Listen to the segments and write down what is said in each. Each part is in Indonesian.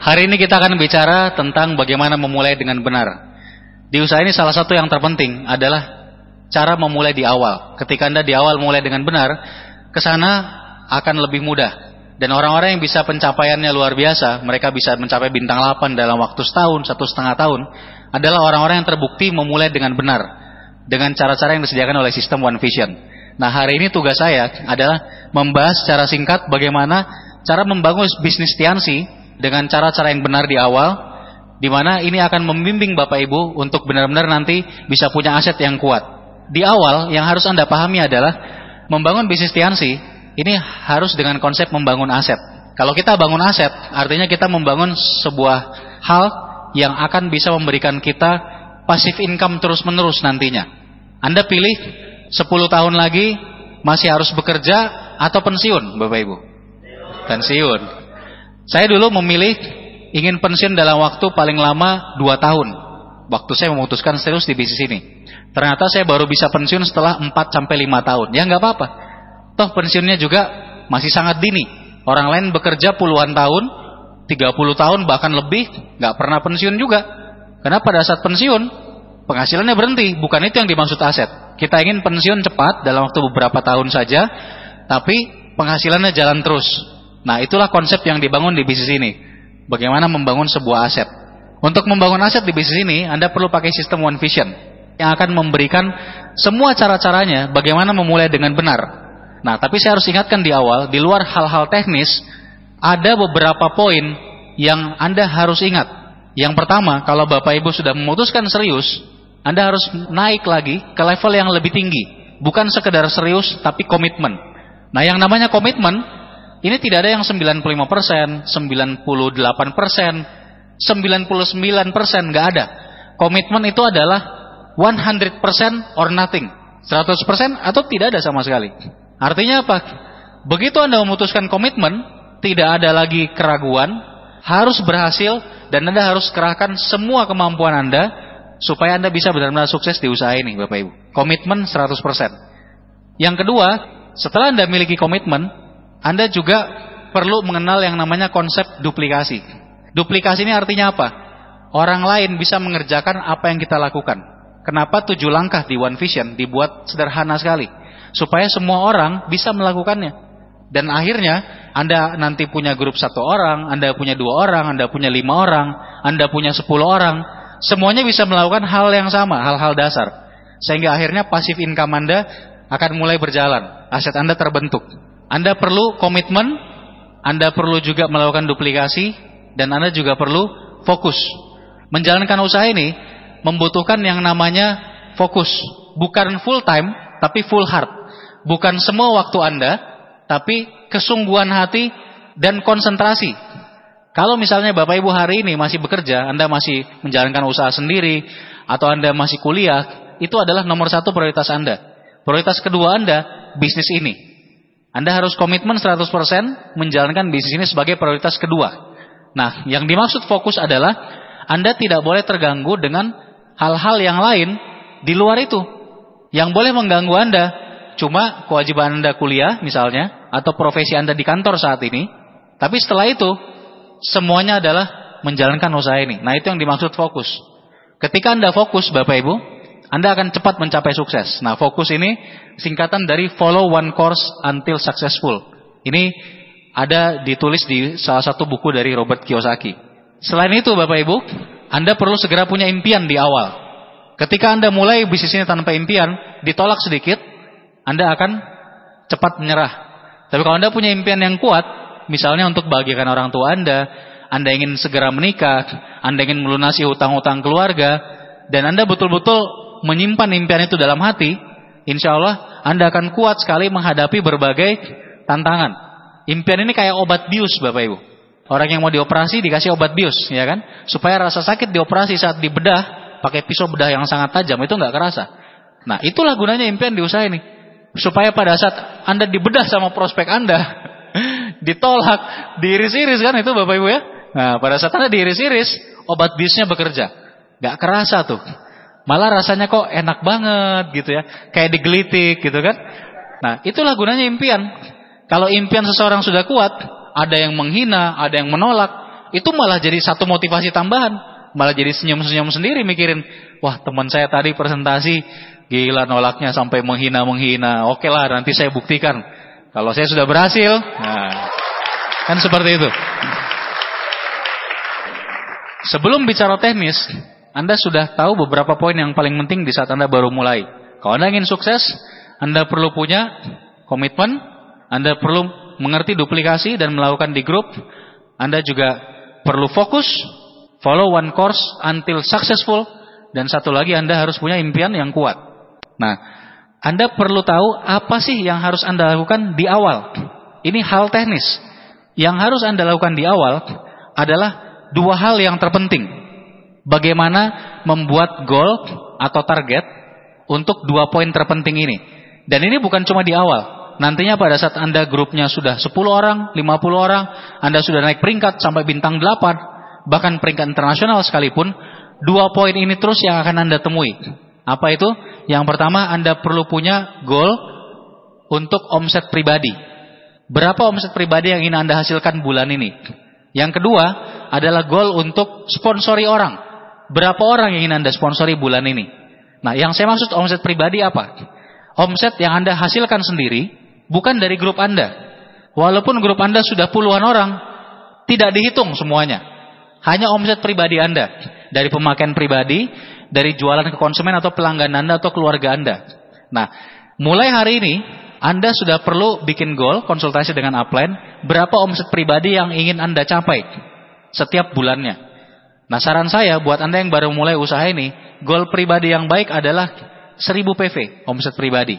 Hari ini kita akan bicara tentang bagaimana memulai dengan benar. Di usaha ini salah satu yang terpenting adalah cara memulai di awal. Ketika Anda di awal mulai dengan benar, ke sana akan lebih mudah. Dan orang-orang yang bisa pencapaiannya luar biasa, mereka bisa mencapai bintang 8 dalam waktu setahun, 1,5 tahun, adalah orang-orang yang terbukti memulai dengan benar, dengan cara-cara yang disediakan oleh sistem One Vision. Nah, hari ini tugas saya adalah membahas secara singkat bagaimana cara membangun bisnis Tiansi dengan cara-cara yang benar di awal, di mana ini akan membimbing Bapak Ibu untuk benar-benar nanti bisa punya aset yang kuat. Di awal yang harus Anda pahami adalah membangun bisnis Tiansi ini harus dengan konsep membangun aset. Kalau kita bangun aset, artinya kita membangun sebuah hal yang akan bisa memberikan kita passive income terus-menerus nantinya. Anda pilih 10 tahun lagi masih harus bekerja atau pensiun, Bapak Ibu? Pensiun. Saya dulu memilih ingin pensiun dalam waktu paling lama 2 tahun. Waktu saya memutuskan serius di bisnis ini. Ternyata saya baru bisa pensiun setelah 4-5 tahun. Ya nggak apa-apa. Toh pensiunnya juga masih sangat dini. Orang lain bekerja puluhan tahun, 30 tahun bahkan lebih, nggak pernah pensiun juga. Karena pada saat pensiun, penghasilannya berhenti. Bukan itu yang dimaksud aset. Kita ingin pensiun cepat dalam waktu beberapa tahun saja, tapi penghasilannya jalan terus. Nah, itulah konsep yang dibangun di bisnis ini. Bagaimana membangun sebuah aset. Untuk membangun aset di bisnis ini, Anda perlu pakai sistem One Vision yang akan memberikan semua cara-caranya bagaimana memulai dengan benar. Nah, tapi saya harus ingatkan di awal, di luar hal-hal teknis, ada beberapa poin yang Anda harus ingat. Yang pertama, kalau Bapak Ibu sudah memutuskan serius, Anda harus naik lagi ke level yang lebih tinggi. Bukan sekedar serius, tapi komitmen. Nah, yang namanya komitmen, ini tidak ada yang 95%, 98%, 99%, nggak ada. Komitmen itu adalah 100% or nothing. 100% atau tidak ada sama sekali. Artinya apa? Begitu Anda memutuskan komitmen, tidak ada lagi keraguan, harus berhasil, dan Anda harus kerahkan semua kemampuan Anda, supaya Anda bisa benar-benar sukses di usaha ini, Bapak Ibu. Komitmen 100%. Yang kedua, setelah Anda miliki komitmen, Anda juga perlu mengenal yang namanya konsep duplikasi. Duplikasi ini artinya apa? Orang lain bisa mengerjakan apa yang kita lakukan. Kenapa 7 langkah di One Vision dibuat sederhana sekali? Supaya semua orang bisa melakukannya. Dan akhirnya Anda nanti punya grup 1 orang, Anda punya 2 orang, Anda punya 5 orang, Anda punya 10 orang. Semuanya bisa melakukan hal yang sama, hal-hal dasar. Sehingga akhirnya passive income Anda akan mulai berjalan. Aset Anda terbentuk. Anda perlu komitmen, Anda perlu juga melakukan duplikasi, dan Anda juga perlu fokus. Menjalankan usaha ini membutuhkan yang namanya fokus. Bukan full time, tapi full heart. Bukan semua waktu Anda, tapi kesungguhan hati dan konsentrasi. Kalau misalnya Bapak Ibu hari ini masih bekerja, Anda masih menjalankan usaha sendiri, atau Anda masih kuliah, itu adalah nomor 1 prioritas Anda. Prioritas kedua Anda, bisnis ini. Anda harus komitmen 100% menjalankan bisnis ini sebagai prioritas kedua. Nah, yang dimaksud fokus adalah Anda tidak boleh terganggu dengan hal-hal yang lain di luar itu. Yang boleh mengganggu Anda cuma kewajiban Anda kuliah misalnya, atau profesi Anda di kantor saat ini. Tapi setelah itu, semuanya adalah menjalankan usaha ini. Nah, itu yang dimaksud fokus. Ketika Anda fokus, Bapak Ibu, Anda akan cepat mencapai sukses. Nah, fokus ini singkatan dari follow one course until successful. Ini ada ditulis di salah satu buku dari Robert Kiyosaki. Selain itu, Bapak Ibu, Anda perlu segera punya impian di awal. Ketika Anda mulai bisnis ini tanpa impian, ditolak sedikit, Anda akan cepat menyerah. Tapi kalau Anda punya impian yang kuat, misalnya untuk bahagiakan orang tua Anda ingin segera menikah, Anda ingin melunasi hutang-hutang keluarga, dan Anda betul-betul menyimpan impian itu dalam hati, insya Allah Anda akan kuat sekali menghadapi berbagai tantangan. Impian ini kayak obat bius, Bapak Ibu. Orang yang mau dioperasi dikasih obat bius, ya kan? Supaya rasa sakit dioperasi saat dibedah, pakai pisau bedah yang sangat tajam, itu nggak kerasa. Nah, itulah gunanya impian di usaha ini. Supaya pada saat Anda dibedah sama prospek Anda, ditolak, diiris-iris kan itu, Bapak Ibu ya? Nah, pada saat Anda diiris-iris, obat biusnya bekerja. Nggak kerasa tuh. Malah rasanya kok enak banget gitu ya. Kayak digelitik gitu kan. Nah, itulah gunanya impian. Kalau impian seseorang sudah kuat, ada yang menghina, ada yang menolak, itu malah jadi satu motivasi tambahan. Malah jadi senyum-senyum sendiri mikirin, wah teman saya tadi presentasi, gila nolaknya sampai menghina-menghina. Oke lah, nanti saya buktikan. Kalau saya sudah berhasil, nah, kan seperti itu. Sebelum bicara teknis, Anda sudah tahu beberapa poin yang paling penting di saat Anda baru mulai. Kalau Anda ingin sukses, Anda perlu punya komitmen, Anda perlu mengerti duplikasi dan melakukan di grup. Anda juga perlu fokus, follow one course until successful, dan satu lagi Anda harus punya impian yang kuat. Nah, Anda perlu tahu apa sih yang harus Anda lakukan di awal. Ini hal teknis. Yang harus Anda lakukan di awal adalah dua hal yang terpenting. Bagaimana membuat goal atau target untuk dua poin terpenting ini. Dan ini bukan cuma di awal. Nantinya pada saat Anda grupnya sudah 10 orang, 50 orang, Anda sudah naik peringkat sampai bintang 8, bahkan peringkat internasional sekalipun, dua poin ini terus yang akan Anda temui. Apa itu? Yang pertama, Anda perlu punya goal untuk omset pribadi. Berapa omset pribadi yang ingin Anda hasilkan bulan ini? Yang kedua adalah goal untuk sponsori orang. Berapa orang yang ingin Anda sponsori bulan ini? Nah, yang saya maksud omset pribadi apa? Omset yang Anda hasilkan sendiri, bukan dari grup Anda. Walaupun grup Anda sudah puluhan orang, tidak dihitung semuanya. Hanya omset pribadi Anda. Dari pemakaian pribadi, dari jualan ke konsumen atau pelanggan Anda atau keluarga Anda. Nah, mulai hari ini, Anda sudah perlu bikin goal, konsultasi dengan upline, berapa omset pribadi yang ingin Anda capai setiap bulannya. Nah, saran saya buat Anda yang baru mulai usaha ini, goal pribadi yang baik adalah 1000 PV omset pribadi.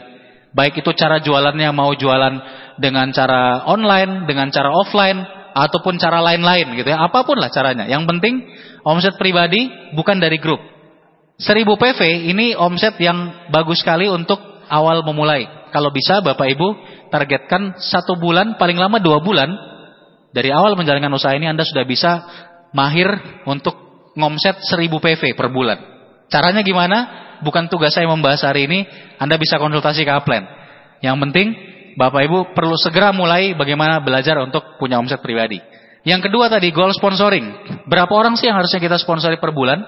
Baik itu cara jualannya mau jualan dengan cara online, dengan cara offline, ataupun cara lain-lain gitu ya. Apapun lah caranya. Yang penting omset pribadi bukan dari grup. 1000 PV ini omset yang bagus sekali untuk awal memulai. Kalau bisa Bapak Ibu targetkan 1 bulan, paling lama 2 bulan. Dari awal menjalankan usaha ini Anda sudah bisa mahir untuk ngomset 1000 PV per bulan. Caranya gimana? Bukan tugas saya membahas hari ini. Anda bisa konsultasi ke upline. Yang penting Bapak Ibu perlu segera mulai bagaimana belajar untuk punya omset pribadi. Yang kedua tadi goal sponsoring. Berapa orang sih yang harusnya kita sponsori per bulan?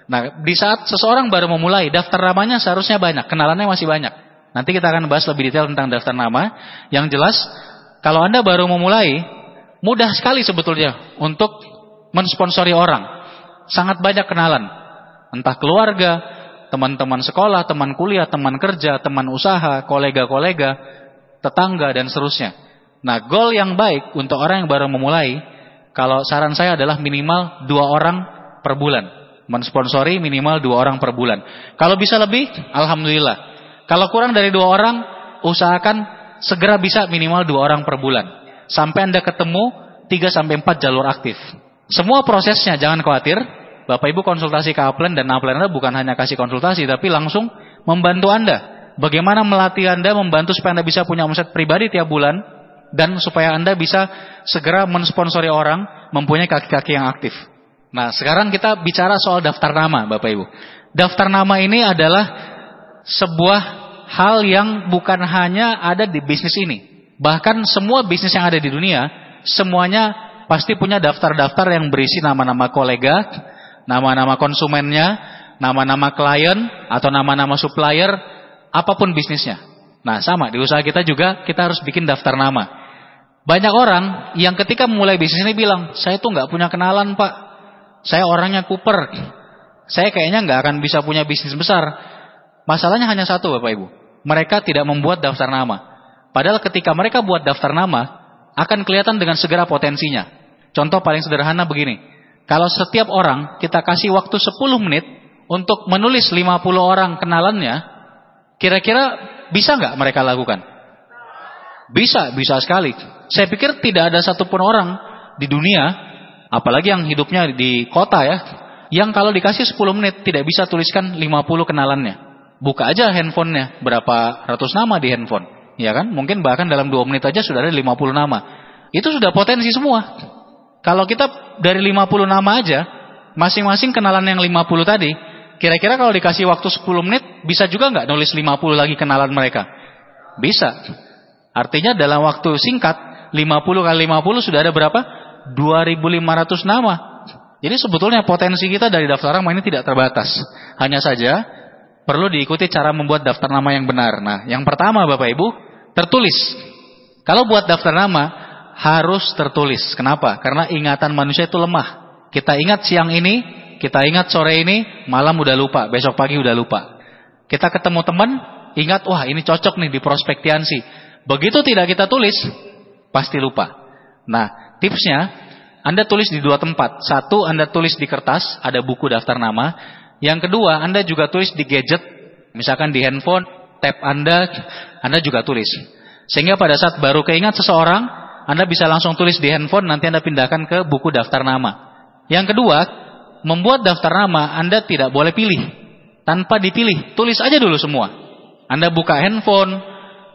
Nah, di saat seseorang baru memulai, daftar namanya seharusnya banyak, kenalannya masih banyak. Nanti kita akan bahas lebih detail tentang daftar nama. Yang jelas, kalau Anda baru memulai, mudah sekali sebetulnya untuk mensponsori orang. Sangat banyak kenalan. Entah keluarga, teman-teman sekolah, teman kuliah, teman kerja, teman usaha, kolega-kolega, tetangga, dan seterusnya. Nah, goal yang baik untuk orang yang baru memulai, kalau saran saya adalah minimal 2 orang per bulan. Mensponsori minimal 2 orang per bulan. Kalau bisa lebih, alhamdulillah. Kalau kurang dari 2 orang, usahakan segera bisa minimal 2 orang per bulan. Sampai Anda ketemu 3-4 jalur aktif. Semua prosesnya jangan khawatir. Bapak Ibu konsultasi ke upline, dan upline Anda bukan hanya kasih konsultasi, tapi langsung membantu Anda. Bagaimana melatih Anda, membantu supaya Anda bisa punya omset pribadi tiap bulan, dan supaya Anda bisa segera mensponsori orang, mempunyai kaki-kaki yang aktif. Nah, sekarang kita bicara soal daftar nama, Bapak Ibu. Daftar nama ini adalah sebuah hal yang bukan hanya ada di bisnis ini. Bahkan semua bisnis yang ada di dunia, semuanya pasti punya daftar-daftar yang berisi nama-nama kolega, nama-nama konsumennya, nama-nama klien, atau nama-nama supplier, apapun bisnisnya. Nah, sama, di usaha kita juga, kita harus bikin daftar nama. Banyak orang yang ketika mulai bisnis ini bilang, saya tuh nggak punya kenalan, Pak. Saya orangnya kuper. Saya kayaknya nggak akan bisa punya bisnis besar. Masalahnya hanya satu, Bapak Ibu. Mereka tidak membuat daftar nama. Padahal ketika mereka buat daftar nama, akan kelihatan dengan segera potensinya. Contoh paling sederhana begini. Kalau setiap orang kita kasih waktu 10 menit untuk menulis 50 orang kenalannya, kira-kira bisa nggak mereka lakukan? Bisa sekali. Saya pikir tidak ada satupun orang di dunia, apalagi yang hidupnya di kota ya, yang kalau dikasih 10 menit tidak bisa tuliskan 50 kenalannya. Buka aja handphonenya, berapa ratus nama di handphone, ya kan? Mungkin bahkan dalam 2 menit aja sudah ada 50 nama. Itu sudah potensi semua. Kalau kita dari 50 nama aja, masing-masing kenalan yang 50 tadi, kira-kira kalau dikasih waktu 10 menit, bisa juga nggak nulis 50 lagi kenalan mereka? Bisa. Artinya dalam waktu singkat, 50 kali 50 sudah ada berapa? 2.500 nama. Jadi sebetulnya potensi kita dari daftar nama ini tidak terbatas. Hanya saja perlu diikuti cara membuat daftar nama yang benar. Nah, yang pertama Bapak Ibu, tertulis. Kalau buat daftar nama harus tertulis. Kenapa? Karena ingatan manusia itu lemah. Kita ingat siang ini, kita ingat sore ini, malam udah lupa, besok pagi udah lupa. Kita ketemu teman, ingat, wah ini cocok nih di prospek Tiansi. Begitu tidak kita tulis, pasti lupa. Nah, tipsnya, Anda tulis di 2 tempat. Satu, Anda tulis di kertas, ada buku daftar nama. Yang kedua, Anda juga tulis di gadget, misalkan di handphone, tab Anda juga tulis. Sehingga pada saat baru keingat seseorang, Anda bisa langsung tulis di handphone, nanti Anda pindahkan ke buku daftar nama. Yang kedua, membuat daftar nama Anda tidak boleh pilih. Tanpa dipilih, tulis aja dulu semua. Anda buka handphone,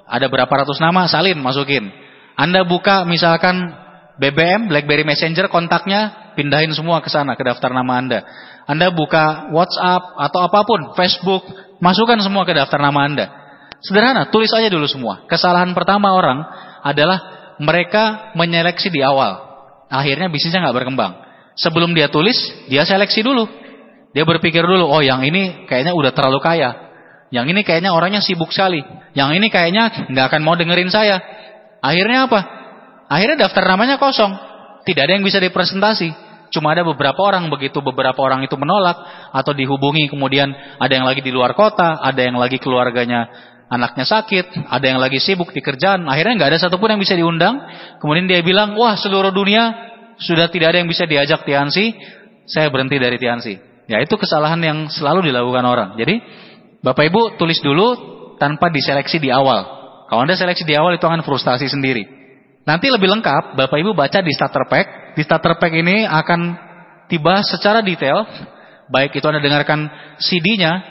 ada berapa ratus nama, salin, masukin. Anda buka misalkan BBM, BlackBerry Messenger, kontaknya, pindahin semua ke sana, ke daftar nama Anda. Anda buka WhatsApp atau apapun, Facebook, masukkan semua ke daftar nama Anda. Sederhana, tulis aja dulu semua. Kesalahan pertama orang adalah mereka menyeleksi di awal. Akhirnya bisnisnya nggak berkembang. Sebelum dia tulis, dia seleksi dulu. Dia berpikir dulu, oh yang ini kayaknya udah terlalu kaya. Yang ini kayaknya orangnya sibuk sekali. Yang ini kayaknya nggak akan mau dengerin saya. Akhirnya apa? Akhirnya daftar namanya kosong. Tidak ada yang bisa dipresentasi. Cuma ada beberapa orang, begitu beberapa orang itu menolak atau dihubungi, kemudian ada yang lagi di luar kota, ada yang lagi keluarganya anaknya sakit, ada yang lagi sibuk di kerjaan. Akhirnya nggak ada satupun yang bisa diundang. Kemudian dia bilang, wah seluruh dunia sudah tidak ada yang bisa diajak Tiansi, saya berhenti dari Tiansi. Ya itu kesalahan yang selalu dilakukan orang. Jadi Bapak Ibu tulis dulu tanpa diseleksi di awal. Kalau Anda seleksi di awal itu akan frustasi sendiri. Nanti lebih lengkap Bapak Ibu baca di starter pack. Di starter pack ini akan dibahas secara detail. Baik itu Anda dengarkan CD-nya,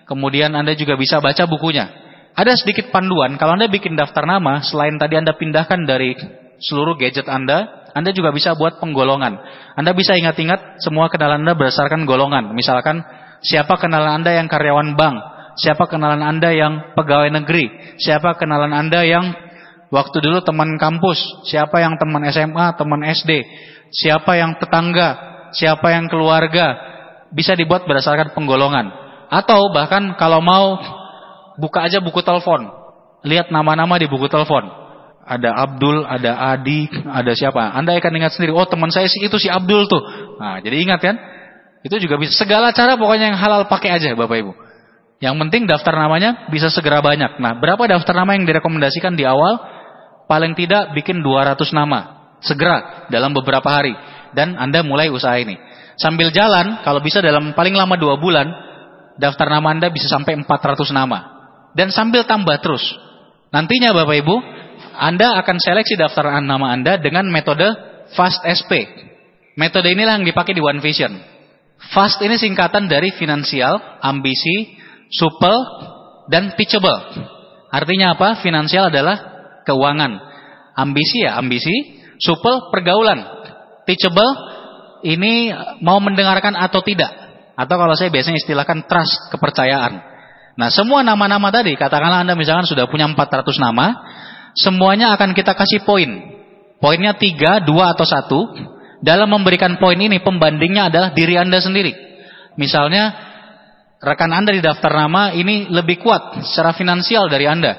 kemudian Anda juga bisa baca bukunya. Ada sedikit panduan, kalau Anda bikin daftar nama, selain tadi Anda pindahkan dari seluruh gadget Anda juga bisa buat penggolongan. Anda bisa ingat-ingat semua kenalan Anda berdasarkan golongan. Misalkan, siapa kenalan Anda yang karyawan bank, siapa kenalan Anda yang pegawai negeri, siapa kenalan Anda yang waktu dulu teman kampus, siapa yang teman SMA, teman SD, siapa yang tetangga, siapa yang keluarga. Bisa dibuat berdasarkan penggolongan. Atau bahkan kalau mau, buka aja buku telepon. Lihat nama-nama di buku telepon. Ada Abdul, ada Adi, ada siapa. Anda akan ingat sendiri, oh teman saya itu si Abdul tuh. Nah, jadi ingat kan? Itu juga bisa. Segala cara pokoknya yang halal pakai aja Bapak Ibu. Yang penting daftar namanya bisa segera banyak. Nah, berapa daftar nama yang direkomendasikan di awal? Paling tidak bikin 200 nama. Segera, dalam beberapa hari. Dan Anda mulai usaha ini. Sambil jalan, kalau bisa dalam paling lama 2 bulan, daftar nama Anda bisa sampai 400 nama. Dan sambil tambah terus. Nantinya Bapak Ibu, Anda akan seleksi daftar nama Anda dengan metode FAST SP. Metode inilah yang dipakai di One Vision. FAST ini singkatan dari finansial, ambisi, supel, dan teachable. Artinya apa? Finansial adalah keuangan. Ambisi ya ambisi, supel pergaulan. Teachable ini mau mendengarkan atau tidak. Atau kalau saya biasanya istilahkan trust, kepercayaan. Nah semua nama-nama tadi, katakanlah Anda misalkan sudah punya 400 nama, semuanya akan kita kasih poin. Poinnya 3, 2, atau 1. Dalam memberikan poin ini, pembandingnya adalah diri Anda sendiri. Misalnya, rekan Anda di daftar nama ini lebih kuat secara finansial dari Anda.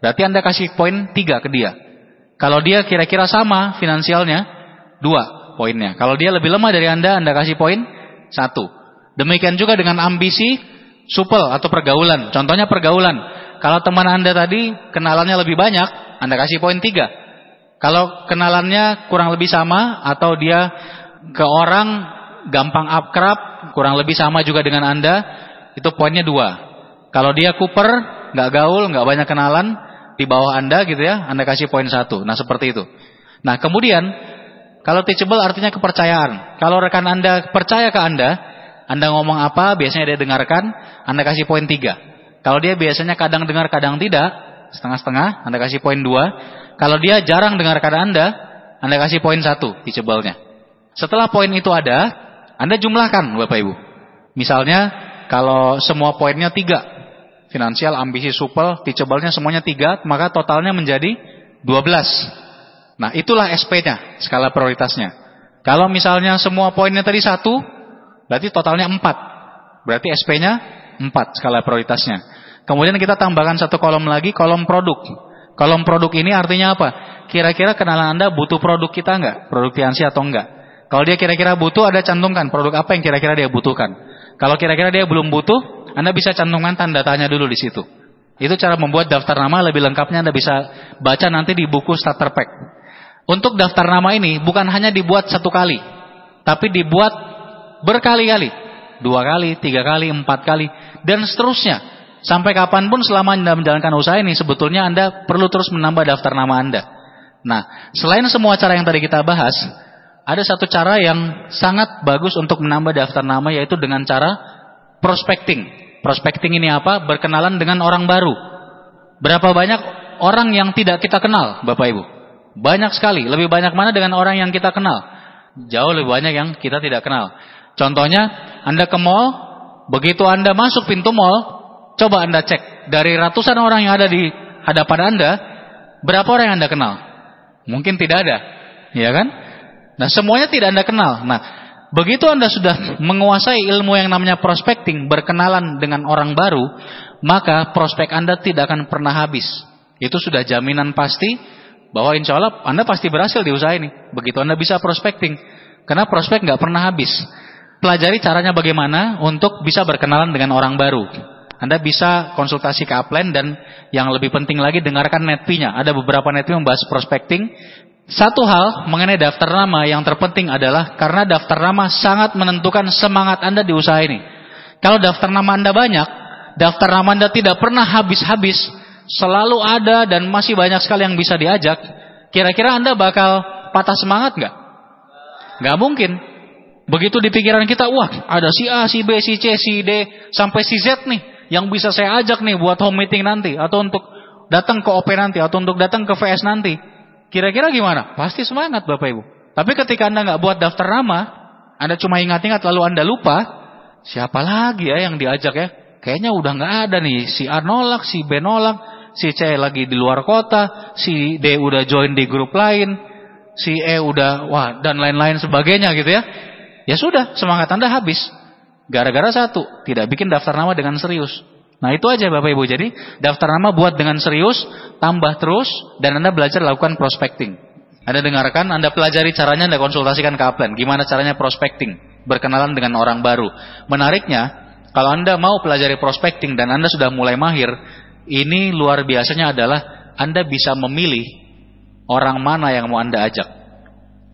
Berarti Anda kasih poin 3 ke dia. Kalau dia kira-kira sama finansialnya, 2 poinnya. Kalau dia lebih lemah dari Anda kasih poin 1. Demikian juga dengan ambisi, supel atau pergaulan. Contohnya pergaulan. Kalau teman Anda tadi kenalannya lebih banyak, Anda kasih poin 3. Kalau kenalannya kurang lebih sama, atau dia ke orang gampang akrab, kurang lebih sama juga dengan Anda, itu poinnya 2. Kalau dia kuper, nggak gaul, nggak banyak kenalan, di bawah Anda gitu ya, Anda kasih poin 1. Nah seperti itu. Nah kemudian, kalau teachable artinya kepercayaan. Kalau rekan Anda percaya ke Anda ngomong apa, biasanya dia dengarkan, Anda kasih poin 3. Kalau dia biasanya kadang dengar, kadang tidak, setengah-setengah, Anda kasih poin 2. Kalau dia jarang dengarkan Anda kasih poin 1, teachable-nya. Setelah poin itu ada, Anda jumlahkan Bapak Ibu. Misalnya, kalau semua poinnya 3, finansial, ambisi, supel, teachable-nya semuanya 3, maka totalnya menjadi 12. Nah, itulah SP-nya, skala prioritasnya. Kalau misalnya semua poinnya tadi 1, berarti totalnya 4. Berarti SP-nya 4 skala prioritasnya. Kemudian kita tambahkan satu kolom lagi, kolom produk. Kolom produk ini artinya apa? Kira-kira kenalan Anda butuh produk kita enggak? Produk Tianxi atau enggak? Kalau dia kira-kira butuh, Anda cantumkan produk apa yang kira-kira dia butuhkan. Kalau kira-kira dia belum butuh, Anda bisa cantumkan tanda tanya dulu di situ. Itu cara membuat daftar nama. Lebih lengkapnya Anda bisa baca nanti di buku starter pack. Untuk daftar nama ini bukan hanya dibuat 1 kali, tapi dibuat berkali-kali, 2 kali, 3 kali, 4 kali, dan seterusnya. Sampai kapanpun selama Anda menjalankan usaha ini, sebetulnya Anda perlu terus menambah daftar nama Anda. Nah, selain semua cara yang tadi kita bahas, ada satu cara yang sangat bagus untuk menambah daftar nama, yaitu dengan cara prospecting. Prospecting ini apa? Berkenalan dengan orang baru. Berapa banyak orang yang tidak kita kenal, Bapak Ibu? Banyak sekali. Lebih banyak mana dengan orang yang kita kenal? Jauh lebih banyak yang kita tidak kenal. Contohnya, Anda ke mall, begitu Anda masuk pintu mall, coba Anda cek, dari ratusan orang yang ada di hadapan Anda, berapa orang yang Anda kenal? Mungkin tidak ada, ya kan? Nah, semuanya tidak Anda kenal. Nah, begitu Anda sudah menguasai ilmu yang namanya prospecting, berkenalan dengan orang baru, maka prospek Anda tidak akan pernah habis. Itu sudah jaminan pasti bahwa insya Allah Anda pasti berhasil di usaha ini. Begitu Anda bisa prospecting, karena prospek nggak pernah habis. Pelajari caranya bagaimana untuk bisa berkenalan dengan orang baru. Anda bisa konsultasi ke upline, dan yang lebih penting lagi dengarkan netpi-nya. Ada beberapa netpi membahas prospecting. Satu hal mengenai daftar nama yang terpenting adalah karena daftar nama sangat menentukan semangat Anda di usaha ini. Kalau daftar nama Anda banyak, daftar nama Anda tidak pernah habis-habis, selalu ada dan masih banyak sekali yang bisa diajak, kira-kira Anda bakal patah semangat nggak? Nggak mungkin. Begitu di pikiran kita, wah ada si A, si B, si C, si D, sampai si Z nih, yang bisa saya ajak nih buat home meeting nanti, atau untuk datang ke OP nanti, atau untuk datang ke VS nanti. Kira-kira gimana? Pasti semangat Bapak Ibu. Tapi ketika Anda nggak buat daftar nama, Anda cuma ingat-ingat lalu Anda lupa, siapa lagi ya yang diajak ya? Kayaknya udah nggak ada nih, si A nolak, si B nolak, si C lagi di luar kota, si D udah join di grup lain, si E udah, wah, dan lain-lain sebagainya gitu ya. Ya sudah, semangat Anda habis. Gara-gara satu, tidak bikin daftar nama dengan serius. Nah itu aja Bapak Ibu. Jadi daftar nama buat dengan serius, tambah terus, dan Anda belajar lakukan prospecting. Anda dengarkan, Anda pelajari caranya, Anda konsultasikan ke upline. Gimana caranya prospecting, berkenalan dengan orang baru. Menariknya, kalau Anda mau pelajari prospecting dan Anda sudah mulai mahir, ini luar biasanya adalah Anda bisa memilih orang mana yang mau Anda ajak.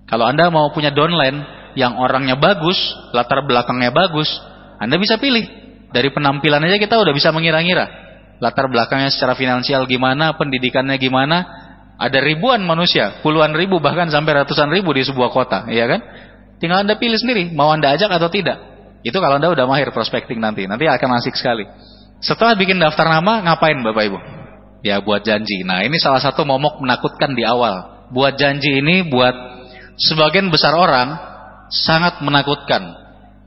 Kalau Anda mau punya downline yang orangnya bagus, latar belakangnya bagus, Anda bisa pilih. Dari penampilan aja kita udah bisa mengira-ngira. Latar belakangnya secara finansial gimana, pendidikannya gimana. Ada ribuan manusia, puluhan ribu, bahkan sampai ratusan ribu di sebuah kota, iya kan? Tinggal Anda pilih sendiri, mau Anda ajak atau tidak. Itu kalau Anda udah mahir prospecting nanti akan asik sekali. Setelah bikin daftar nama, ngapain Bapak Ibu? Ya buat janji. Nah ini salah satu momok menakutkan di awal. Buat janji ini buat sebagian besar orang sangat menakutkan.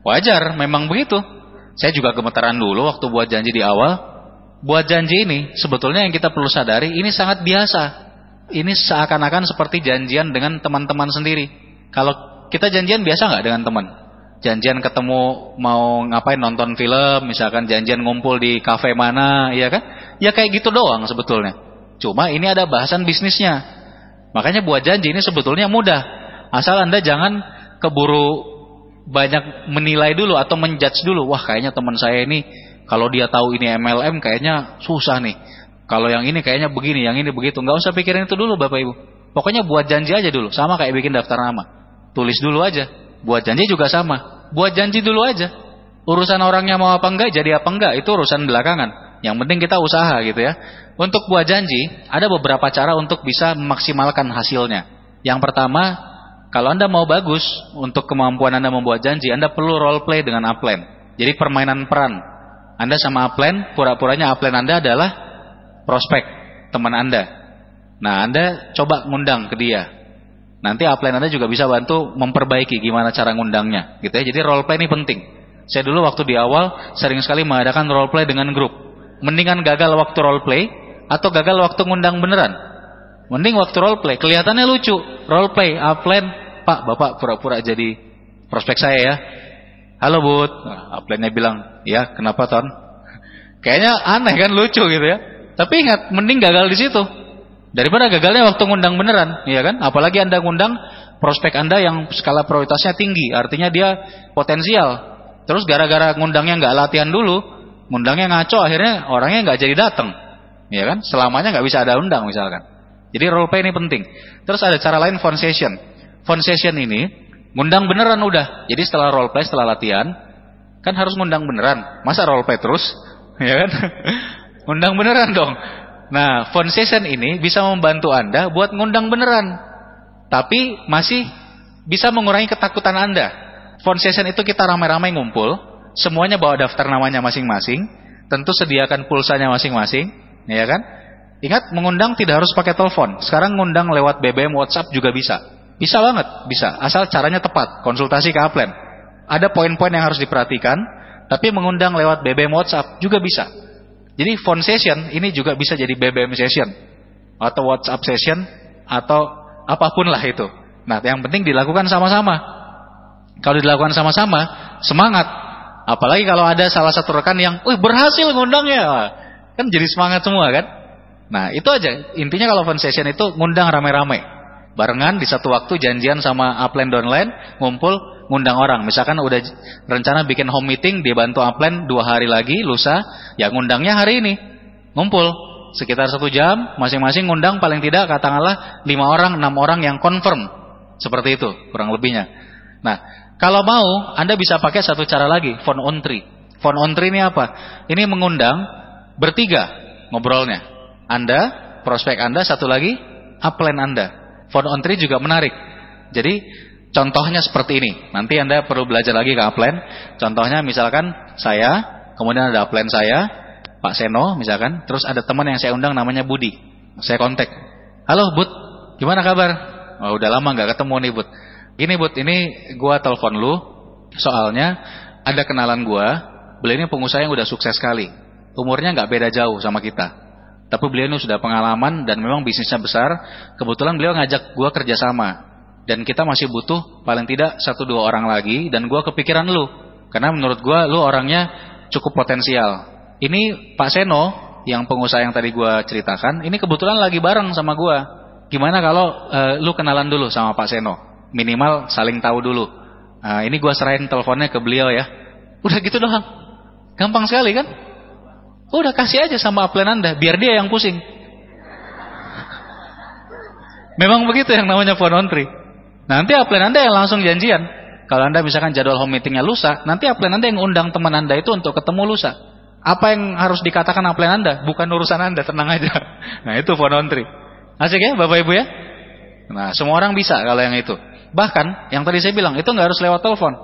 Wajar, memang begitu. Saya juga gemetaran dulu waktu buat janji di awal. Buat janji ini sebetulnya yang kita perlu sadari, ini sangat biasa. Ini seakan-akan seperti janjian dengan teman-teman sendiri. Kalau kita janjian biasa nggak dengan teman? Janjian ketemu mau ngapain, nonton film, misalkan janjian ngumpul di kafe mana, ya kan? Ya kayak gitu doang sebetulnya. Cuma ini ada bahasan bisnisnya. Makanya buat janji ini sebetulnya mudah. Asal Anda jangan keburu banyak menilai dulu atau menjudge dulu. Wah kayaknya teman saya ini kalau dia tahu ini MLM kayaknya susah nih. Kalau yang ini kayaknya begini, yang ini begitu. Nggak usah pikirin itu dulu Bapak Ibu. Pokoknya buat janji aja dulu. Sama kayak bikin daftar nama. Tulis dulu aja. Buat janji juga sama. Buat janji dulu aja. Urusan orangnya mau apa enggak, jadi apa enggak, itu urusan belakangan. Yang penting kita usaha gitu ya. Untuk buat janji, ada beberapa cara untuk bisa memaksimalkan hasilnya. Yang pertama, kalau Anda mau bagus untuk kemampuan Anda membuat janji, Anda perlu role play dengan upline. Jadi permainan peran. Anda sama upline, pura-puranya upline Anda adalah prospek teman Anda. Nah, Anda coba ngundang ke dia. Nanti upline Anda juga bisa bantu memperbaiki gimana cara ngundangnya, gitu ya. Jadi role play ini penting. Saya dulu waktu di awal sering sekali mengadakan role play dengan grup. Mendingan gagal waktu role play atau gagal waktu ngundang beneran. Mending waktu role play, kelihatannya lucu. Role play, upline Pak, Bapak pura-pura jadi prospek saya ya. Halo Bud. Nah, upline-nya bilang, ya kenapa Ton? Kayaknya aneh kan, lucu gitu ya. Tapi ingat, mending gagal di situ daripada gagalnya waktu ngundang beneran, ya kan? Apalagi Anda ngundang prospek Anda yang skala prioritasnya tinggi, artinya dia potensial. Terus gara-gara ngundangnya nggak latihan dulu, ngundangnya ngaco, akhirnya orangnya nggak jadi datang, ya kan? Selamanya nggak bisa ada undang misalkan. Jadi role play ini penting. Terus ada cara lain, phone session. Phone session ini ngundang beneran udah. Jadi setelah role play, setelah latihan, kan harus ngundang beneran. Masa role play terus? Ya kan? Ngundang beneran dong. Nah, phone session ini bisa membantu Anda buat ngundang beneran, tapi masih bisa mengurangi ketakutan Anda. Phone session itu kita ramai-ramai ngumpul, semuanya bawa daftar namanya masing-masing, tentu sediakan pulsanya masing-masing, ya kan? Ingat, mengundang tidak harus pakai telepon. Sekarang ngundang lewat BBM, WhatsApp juga bisa. Bisa banget, bisa. Asal caranya tepat, konsultasi ke upline. Ada poin-poin yang harus diperhatikan. Tapi mengundang lewat BBM, WhatsApp juga bisa. Jadi phone session ini juga bisa jadi BBM session atau WhatsApp session atau apapun lah itu. Nah, yang penting dilakukan sama-sama. Kalau dilakukan sama-sama, semangat. Apalagi kalau ada salah satu rekan yang, berhasil ngundangnya, kan jadi semangat semua kan. Nah, itu aja. Intinya kalau phone session itu ngundang rame-rame, barengan di satu waktu, janjian sama upline downline, ngumpul ngundang orang. Misalkan udah rencana bikin home meeting, dia bantu upline 2 hari lagi, lusa, ya ngundangnya hari ini. Ngumpul sekitar 1 jam, masing-masing ngundang paling tidak katakanlah 5 orang, 6 orang yang confirm. Seperti itu kurang lebihnya. Nah, kalau mau Anda bisa pakai satu cara lagi, phone on tree. Phone on tree ini apa? Ini mengundang bertiga ngobrolnya. Anda, prospek Anda, satu lagi upline Anda. Phone on tree juga menarik. Jadi contohnya seperti ini. Nanti Anda perlu belajar lagi ke upline. Contohnya misalkan saya, kemudian ada upline saya, Pak Seno misalkan, terus ada teman yang saya undang namanya Budi. Saya kontak. Halo Bud, gimana kabar? Oh, udah lama nggak ketemu nih Bud. Gini Bud, ini gua telepon lu. Soalnya ada kenalan gua, beliau ini pengusaha yang udah sukses sekali. Umurnya nggak beda jauh sama kita. Tapi beliau ini sudah pengalaman dan memang bisnisnya besar. Kebetulan beliau ngajak gua kerjasama. Dan kita masih butuh paling tidak 1-2 orang lagi. Dan gue kepikiran lu, karena menurut gue lu orangnya cukup potensial. Ini Pak Seno, yang pengusaha yang tadi gue ceritakan, ini kebetulan lagi bareng sama gue. Gimana kalau lu kenalan dulu sama Pak Seno, minimal saling tahu dulu. Ini gue serahin teleponnya ke beliau ya. Udah gitu doang, gampang sekali kan? Udah kasih aja sama upline Anda, biar dia yang pusing. Memang begitu yang namanya phone on tree. Nanti upline Anda yang langsung janjian. Kalau Anda misalkan jadwal home meetingnya lusa, nanti upline Anda yang undang teman Anda itu untuk ketemu lusa. Apa yang harus dikatakan upline Anda? Bukan urusan Anda, tenang aja. Nah, itu phone on tree. Asik ya Bapak Ibu ya? Nah, semua orang bisa kalau yang itu. Bahkan, yang tadi saya bilang, itu nggak harus lewat telepon.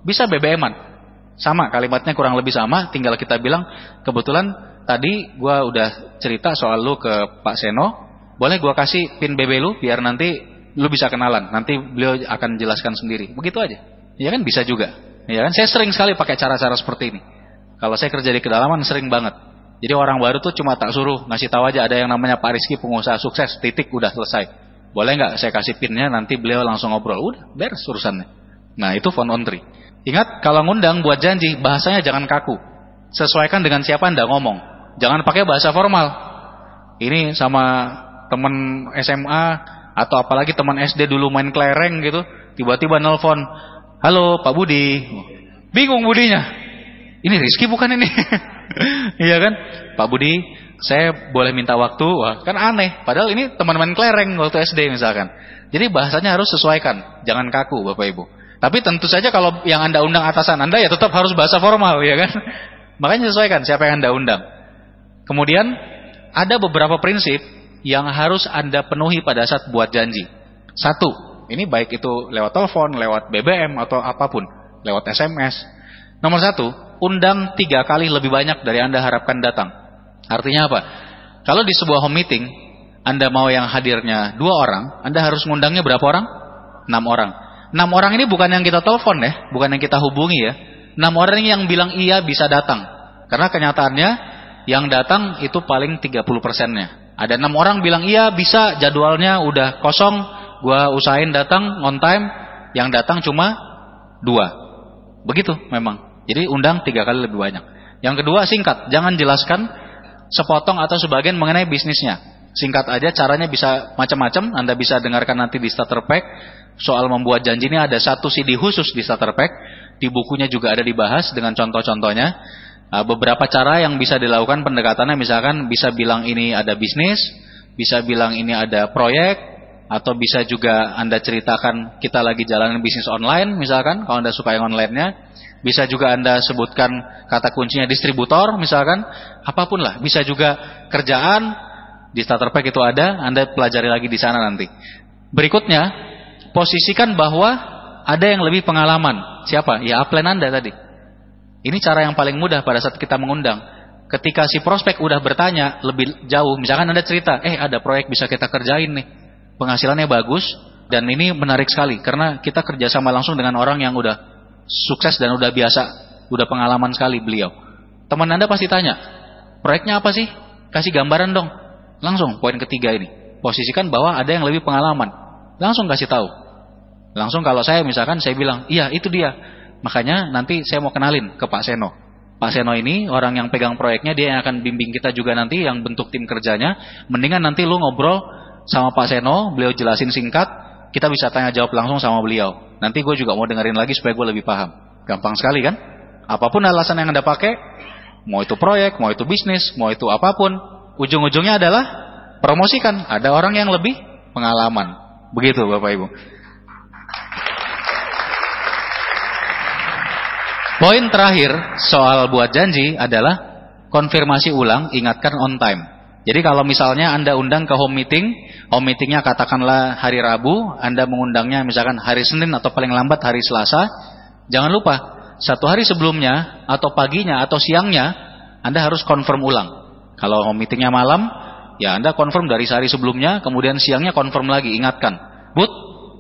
Bisa BBM-an. Sama, kalimatnya kurang lebih sama. Tinggal kita bilang, kebetulan tadi gua udah cerita soal lu ke Pak Seno. Boleh gua kasih pin BB lu, biar nanti lu bisa kenalan, nanti beliau akan jelaskan sendiri. Begitu aja. Ya kan, bisa juga. Ya kan, saya sering sekali pakai cara-cara seperti ini. Kalau saya kerja di kedalaman sering banget. Jadi orang baru tuh cuma tak suruh ngasih tahu aja ada yang namanya Pak Rizky pengusaha sukses, titik, udah selesai. Boleh nggak saya kasih pinnya, nanti beliau langsung ngobrol. Udah, beres urusannya. Nah, itu phone on tree. Ingat, kalau ngundang buat janji, bahasanya jangan kaku. Sesuaikan dengan siapa Anda ngomong. Jangan pakai bahasa formal. Ini sama teman SMA atau apalagi teman SD dulu main kelereng gitu, tiba-tiba nelpon, halo Pak Budi, bingung Budinya, ini Rizky bukan ini? Iya kan, Pak Budi, saya boleh minta waktu? Wah, kan aneh, padahal ini teman main kelereng waktu SD misalkan. Jadi bahasanya harus sesuaikan, jangan kaku Bapak Ibu. Tapi tentu saja kalau yang Anda undang atasan Anda ya tetap harus bahasa formal, ya kan? Makanya sesuaikan siapa yang Anda undang. Kemudian ada beberapa prinsip yang harus Anda penuhi pada saat buat janji. 1, ini baik itu lewat telepon, lewat BBM atau apapun, lewat SMS. Nomor 1, undang 3 kali lebih banyak dari Anda harapkan datang. Artinya apa? Kalau di sebuah home meeting Anda mau yang hadirnya 2 orang, Anda harus ngundangnya berapa orang? 6 orang. 6 orang ini bukan yang kita telepon ya, bukan yang kita hubungi ya. 6 orang yang bilang iya bisa datang. Karena kenyataannya yang datang itu paling 30%-nya. Ada 6 orang bilang iya bisa, jadwalnya udah kosong, gua usahain datang on time. yang datang cuma 2. Begitu memang. Jadi undang 3 kali lebih banyak. Yang kedua, singkat, jangan jelaskan sepotong atau sebagian mengenai bisnisnya. Singkat aja, caranya bisa macam-macam. Anda bisa dengarkan nanti di starter pack. Soal membuat janji ini ada 1 CD khusus di starter pack. Di bukunya juga ada dibahas dengan contoh-contohnya. Beberapa cara yang bisa dilakukan pendekatannya, misalkan bisa bilang ini ada bisnis, bisa bilang ini ada proyek, atau bisa juga Anda ceritakan kita lagi jalanin bisnis online, misalkan kalau Anda suka yang online-nya. Bisa juga Anda sebutkan kata kuncinya distributor, misalkan. Apapun lah, bisa juga kerjaan. Di starter pack itu ada, Anda pelajari lagi di sana nanti. Berikutnya, posisikan bahwa ada yang lebih pengalaman. Siapa? Ya upline Anda tadi. Ini cara yang paling mudah pada saat kita mengundang. Ketika si prospek udah bertanya lebih jauh, misalkan Anda cerita, ada proyek bisa kita kerjain nih, penghasilannya bagus, dan ini menarik sekali, karena kita kerjasama langsung dengan orang yang udah sukses dan udah biasa, udah pengalaman sekali beliau. Teman Anda pasti tanya, proyeknya apa sih? Kasih gambaran dong. Langsung poin ketiga ini, posisikan bahwa ada yang lebih pengalaman. Langsung kasih tahu. Langsung kalau saya misalkan saya bilang, iya itu dia. Makanya nanti saya mau kenalin ke Pak Seno. Pak Seno ini orang yang pegang proyeknya, dia yang akan bimbing kita juga nanti, yang bentuk tim kerjanya. Mendingan nanti lu ngobrol sama Pak Seno, beliau jelasin singkat, kita bisa tanya jawab langsung sama beliau. Nanti gue juga mau dengerin lagi supaya gue lebih paham. Gampang sekali kan? Apapun alasan yang Anda pakai, mau itu proyek, mau itu bisnis, mau itu apapun, ujung-ujungnya adalah promosikan. Ada orang yang lebih pengalaman. Begitu Bapak Ibu. Poin terakhir soal buat janji adalah konfirmasi ulang, ingatkan on time. Jadi kalau misalnya Anda undang ke home meetingnya katakanlah hari Rabu, Anda mengundangnya misalkan hari Senin atau paling lambat hari Selasa, jangan lupa 1 hari sebelumnya atau paginya atau siangnya Anda harus confirm ulang. Kalau home meetingnya malam, ya Anda confirm dari sehari sebelumnya, kemudian siangnya confirm lagi, ingatkan. Bud,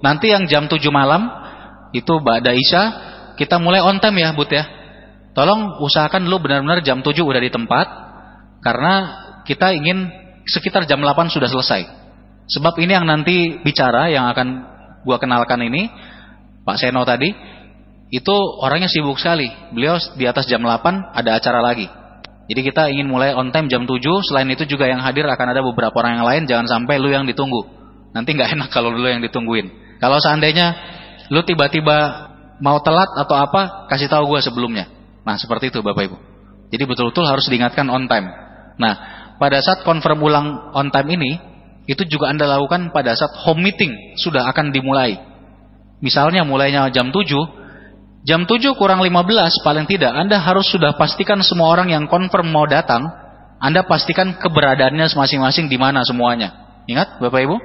nanti yang jam 7 malam, itu Ba'da Isya, kita mulai on time ya Bud ya. Tolong usahakan dulu benar-benar jam 7 udah di tempat, karena kita ingin sekitar jam 8 sudah selesai. Sebab ini yang nanti bicara, yang akan gua kenalkan ini, Pak Seno tadi, itu orangnya sibuk sekali. Beliau di atas jam 8 ada acara lagi. Jadi kita ingin mulai on time jam 7. Selain itu juga yang hadir akan ada beberapa orang yang lain. Jangan sampai lu yang ditunggu. Nanti gak enak kalau lu yang ditungguin. Kalau seandainya lu tiba-tiba mau telat atau apa, kasih tahu gue sebelumnya. Nah seperti itu Bapak Ibu. Jadi betul-betul harus diingatkan on time. Nah pada saat confirm ulang on time ini, itu juga Anda lakukan pada saat home meeting sudah akan dimulai. Misalnya mulainya jam 7. Jam 7 kurang 15 paling tidak Anda harus sudah pastikan semua orang yang confirm mau datang, Anda pastikan keberadaannya masing-masing di mana semuanya. Ingat Bapak Ibu?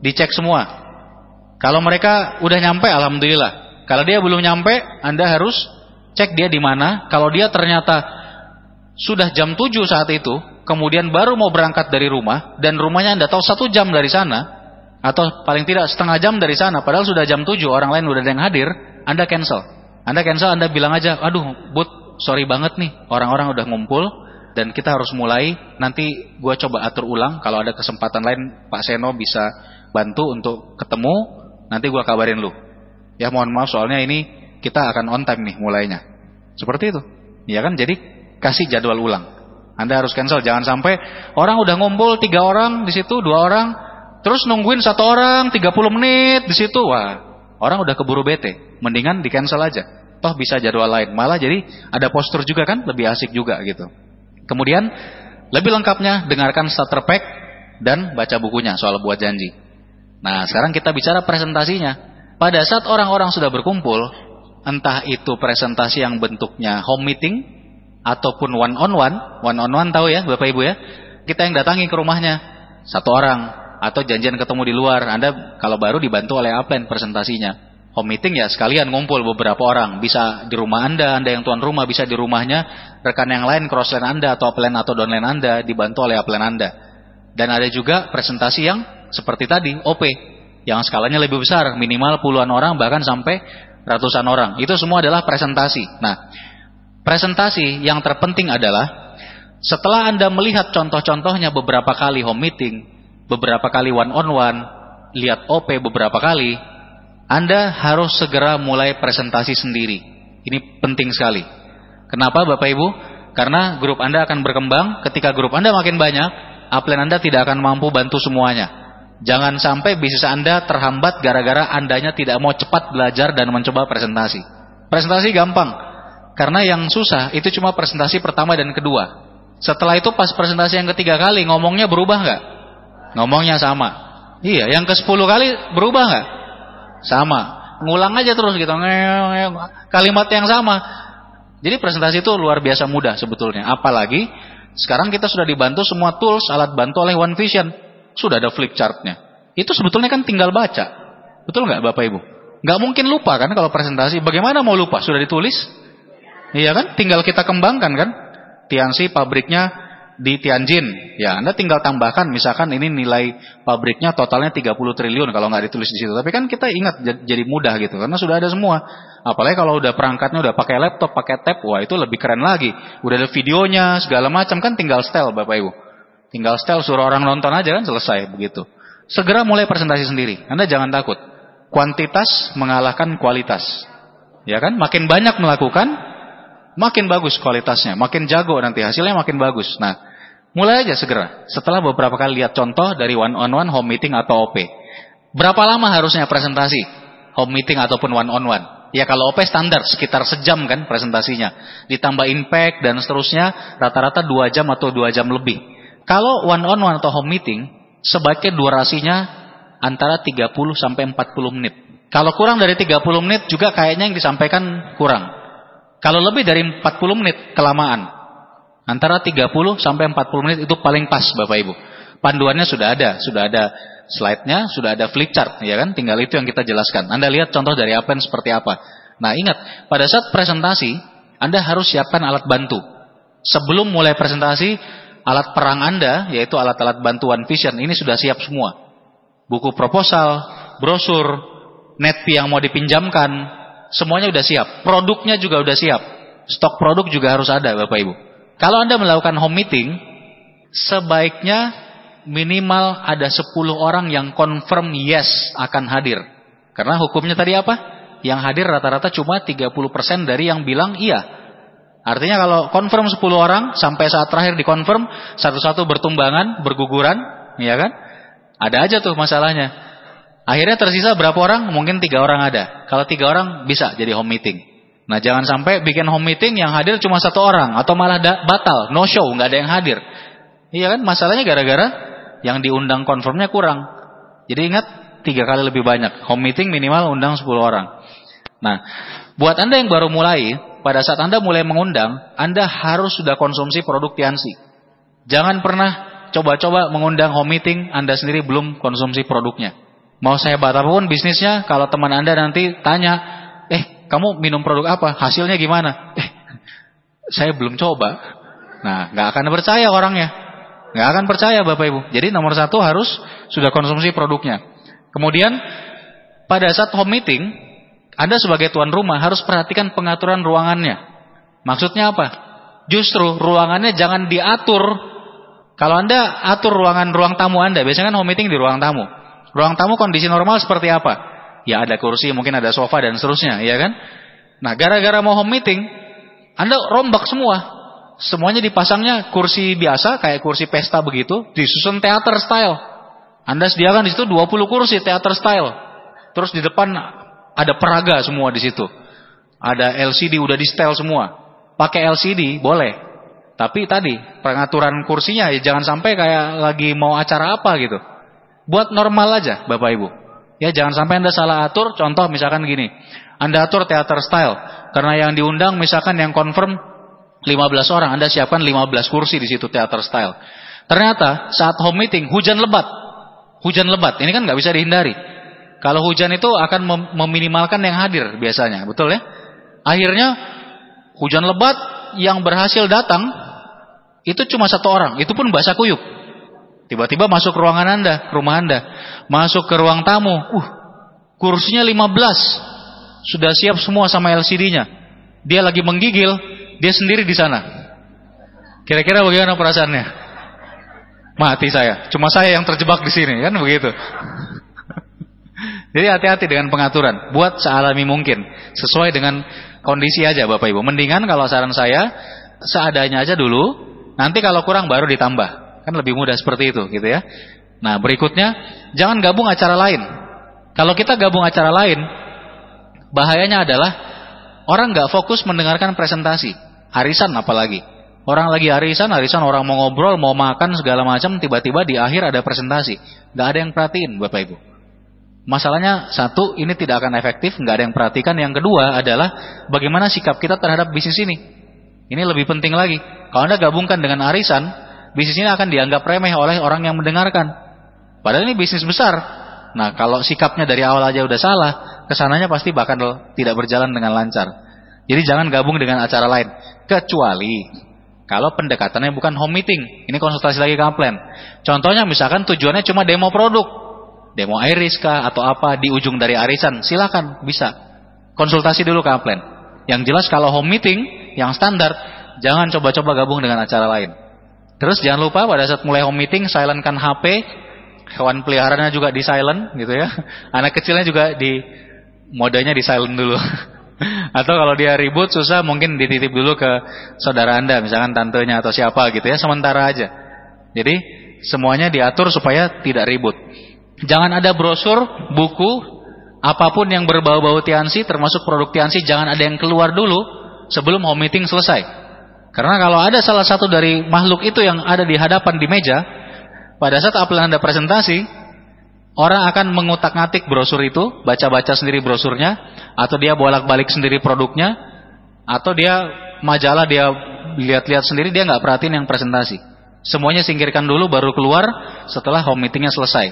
Dicek semua. Kalau mereka udah nyampe, alhamdulillah. Kalau dia belum nyampe, Anda harus cek dia di mana. Kalau dia ternyata sudah jam 7 saat itu, kemudian baru mau berangkat dari rumah, dan rumahnya Anda tahu 1 jam dari sana, atau paling tidak setengah jam dari sana, padahal sudah jam 7, orang lain udah ada yang hadir, Anda cancel. Anda bilang aja, aduh Bud, sorry banget nih, orang-orang udah ngumpul, dan kita harus mulai, nanti gue coba atur ulang, kalau ada kesempatan lain Pak Seno bisa bantu untuk ketemu, nanti gue kabarin lu. Ya mohon maaf soalnya ini kita akan on time nih mulainya. Seperti itu. Ya kan, jadi kasih jadwal ulang. Anda harus cancel, jangan sampai orang udah ngumpul 3 orang di situ, 2 orang, terus nungguin 1 orang 30 menit di situ. Wah, orang udah keburu bete. Mendingan di cancel aja. Toh bisa jadwal lain. Malah jadi ada postur juga kan, lebih asik juga gitu. Kemudian lebih lengkapnya dengarkan starter pack dan baca bukunya soal buat janji. Nah, sekarang kita bicara presentasinya. Pada saat orang-orang sudah berkumpul, entah itu presentasi yang bentuknya home meeting ataupun one on one tahu ya Bapak Ibu ya. Kita yang datangi ke rumahnya 1 orang atau janjian ketemu di luar. Anda kalau baru dibantu oleh upline presentasinya. Home meeting ya sekalian ngumpul beberapa orang. Bisa di rumah Anda yang tuan rumah, bisa di rumahnya rekan yang lain, crossline Anda atau upline atau downline Anda, dibantu oleh upline Anda. Dan ada juga presentasi yang seperti tadi, OP, yang skalanya lebih besar, minimal puluhan orang bahkan sampai ratusan orang. Itu semua adalah presentasi. Nah, presentasi yang terpenting adalah setelah Anda melihat contoh-contohnya beberapa kali home meeting, beberapa kali one on one, lihat OP beberapa kali, Anda harus segera mulai presentasi sendiri. Ini penting sekali. Kenapa Bapak Ibu? Karena grup Anda akan berkembang. Ketika grup Anda makin banyak, upline Anda tidak akan mampu bantu semuanya. Jangan sampai bisnis Anda terhambat gara-gara Andanya tidak mau cepat belajar dan mencoba presentasi. Presentasi gampang. Karena yang susah itu cuma presentasi pertama dan kedua. Setelah itu pas presentasi yang ketiga kali, ngomongnya berubah nggak? Ngomongnya sama. Iya, yang ke-10 kali berubah nggak? Sama. Ngulang aja terus gitu. Kalimat yang sama. Jadi presentasi itu luar biasa mudah sebetulnya. Apalagi sekarang kita sudah dibantu semua tools, alat bantu oleh One Vision. Sudah ada flip chartnya. Itu sebetulnya kan tinggal baca. Betul nggak Bapak Ibu? Nggak mungkin lupa kan kalau presentasi. Bagaimana mau lupa? Sudah ditulis? Iya kan? Tinggal kita kembangkan kan? Tianxi pabriknya di Tianjin. Ya, Anda tinggal tambahkan misalkan ini nilai pabriknya totalnya 30 triliun kalau nggak ditulis di situ. Tapi kan kita ingat jadi mudah gitu karena sudah ada semua. Apalagi kalau udah perangkatnya udah pakai laptop, pakai tab, wah itu lebih keren lagi. Udah ada videonya, segala macam kan tinggal setel Bapak Ibu. Tinggal setel suruh orang nonton aja kan selesai begitu. Segera mulai presentasi sendiri. Anda jangan takut. Kuantitas mengalahkan kualitas. Ya kan? Makin banyak melakukan, makin bagus kualitasnya, makin jago nanti hasilnya makin bagus. Nah, mulai aja segera. Setelah beberapa kali lihat contoh dari one on one, home meeting atau OP. Berapa lama harusnya presentasi? Home meeting ataupun one on one? Ya kalau OP standar sekitar sejam kan presentasinya. Ditambah impact dan seterusnya rata-rata 2 jam atau 2 jam lebih. Kalau one on one atau home meeting sebaiknya durasinya antara 30 sampai 40 menit. Kalau kurang dari 30 menit juga kayaknya yang disampaikan kurang. Kalau lebih dari 40 menit kelamaan. Antara 30 sampai 40 menit itu paling pas Bapak Ibu. Panduannya sudah ada slide-nya, sudah ada flip chart ya kan? Tinggal itu yang kita jelaskan. Anda lihat contoh dari upline seperti apa. Nah, ingat, pada saat presentasi Anda harus siapkan alat bantu. Sebelum mulai presentasi, alat perang Anda yaitu alat-alat bantuan Vision ini sudah siap semua. Buku proposal, brosur, netpi yang mau dipinjamkan, semuanya sudah siap. Produknya juga sudah siap. Stok produk juga harus ada Bapak Ibu. Kalau Anda melakukan home meeting, sebaiknya minimal ada 10 orang yang confirm yes akan hadir. Karena hukumnya tadi apa? Yang hadir rata-rata cuma 30% dari yang bilang iya. Artinya kalau confirm 10 orang, sampai saat terakhir dikonfirm, satu-satu bertumbangan, berguguran, ya kan? Ada aja tuh masalahnya. Akhirnya tersisa berapa orang? Mungkin 3 orang ada. Kalau 3 orang bisa jadi home meeting. Nah jangan sampai bikin home meeting yang hadir cuma 1 orang. Atau malah batal, no show, nggak ada yang hadir. Iya kan? Masalahnya gara-gara yang diundang confirmnya kurang. Jadi ingat 3 kali lebih banyak. Home meeting minimal undang 10 orang. Nah buat Anda yang baru mulai, pada saat Anda mulai mengundang, Anda harus sudah konsumsi produk Tianxi. Jangan pernah coba-coba mengundang home meeting, Anda sendiri belum konsumsi produknya. Mau sehebat apapun bisnisnya, kalau teman Anda nanti tanya, kamu minum produk apa? Hasilnya gimana? Saya belum coba. Nah, nggak akan percaya orangnya. Nggak akan percaya Bapak Ibu. Jadi nomor 1 harus sudah konsumsi produknya. Kemudian, pada saat home meeting, Anda sebagai tuan rumah harus perhatikan pengaturan ruangannya. Maksudnya apa? Justru ruangannya jangan diatur. Kalau Anda atur ruang tamu Anda, biasanya kan home meeting di ruang tamu. Ruang tamu kondisi normal seperti apa? Ya ada kursi, mungkin ada sofa dan seterusnya, ya kan? Nah, gara-gara mau home meeting, Anda rombak semua. Semuanya dipasangnya kursi biasa, kayak kursi pesta begitu, disusun theater style. Anda sediakan di situ 20 kursi theater style. Terus di depan ada peraga semua di situ. Ada LCD udah di setel semua. Pakai LCD boleh. Tapi tadi pengaturan kursinya ya jangan sampai kayak lagi mau acara apa gitu. Buat normal aja Bapak Ibu. Ya jangan sampai Anda salah atur. Contoh misalkan gini. Anda atur theater style. Karena yang diundang misalkan yang confirm 15 orang. Anda siapkan 15 kursi di situ theater style. Ternyata saat home meeting hujan lebat. Hujan lebat. Ini kan nggak bisa dihindari. Kalau hujan itu akan meminimalkan yang hadir biasanya, betul ya? Akhirnya hujan lebat yang berhasil datang itu cuma 1 orang, itu pun basah kuyup. Tiba-tiba masuk ruangan Anda, rumah Anda, masuk ke ruang tamu, kursinya 15, sudah siap semua sama LCD-nya. Dia lagi menggigil, dia sendiri di sana. Kira-kira bagaimana perasaannya? Mati saya, cuma saya yang terjebak di sini, kan begitu. Jadi hati-hati dengan pengaturan. Buat sealami mungkin, sesuai dengan kondisi aja Bapak Ibu. Mendingan kalau saran saya seadanya aja dulu. Nanti kalau kurang baru ditambah. Kan lebih mudah seperti itu gitu ya. Nah berikutnya, jangan gabung acara lain. Kalau kita gabung acara lain, bahayanya adalah orang gak fokus mendengarkan presentasi. Arisan apalagi. Orang lagi arisan orang mau ngobrol, mau makan segala macam, tiba-tiba di akhir ada presentasi. Gak ada yang perhatiin Bapak Ibu. Masalahnya satu, ini tidak akan efektif, gak ada yang perhatikan. Yang kedua adalah bagaimana sikap kita terhadap bisnis ini. Ini lebih penting lagi. Kalau Anda gabungkan dengan arisan, bisnis ini akan dianggap remeh oleh orang yang mendengarkan. Padahal ini bisnis besar. Nah kalau sikapnya dari awal aja udah salah, kesananya pasti bakal tidak berjalan dengan lancar. Jadi jangan gabung dengan acara lain. Kecuali kalau pendekatannya bukan home meeting. Ini konsultasi lagi ke upline. Contohnya misalkan tujuannya cuma demo produk. Demo iris kah atau apa di ujung dari arisan. Silakan bisa. Konsultasi dulu ke upline. Yang jelas kalau home meeting yang standar, jangan coba-coba gabung dengan acara lain. Terus jangan lupa pada saat mulai home meeting, silentkan HP. Hewan peliharaannya juga di silent gitu ya. Anak kecilnya juga di modenya di silent dulu. Atau kalau dia ribut susah mungkin dititip dulu ke saudara Anda, misalkan tantenya atau siapa gitu ya, sementara aja. Jadi semuanya diatur supaya tidak ribut. Jangan ada brosur, buku, apapun yang berbau-bau Tianxi, termasuk produk Tianxi, jangan ada yang keluar dulu sebelum home meeting selesai. Karena kalau ada salah satu dari makhluk itu yang ada di hadapan di meja, pada saat upline Anda presentasi, orang akan mengutak-ngatik brosur itu, baca-baca sendiri brosurnya, atau dia bolak-balik sendiri produknya, atau dia majalah dia lihat-lihat sendiri, dia nggak perhatiin yang presentasi. Semuanya singkirkan dulu baru keluar setelah home meetingnya selesai.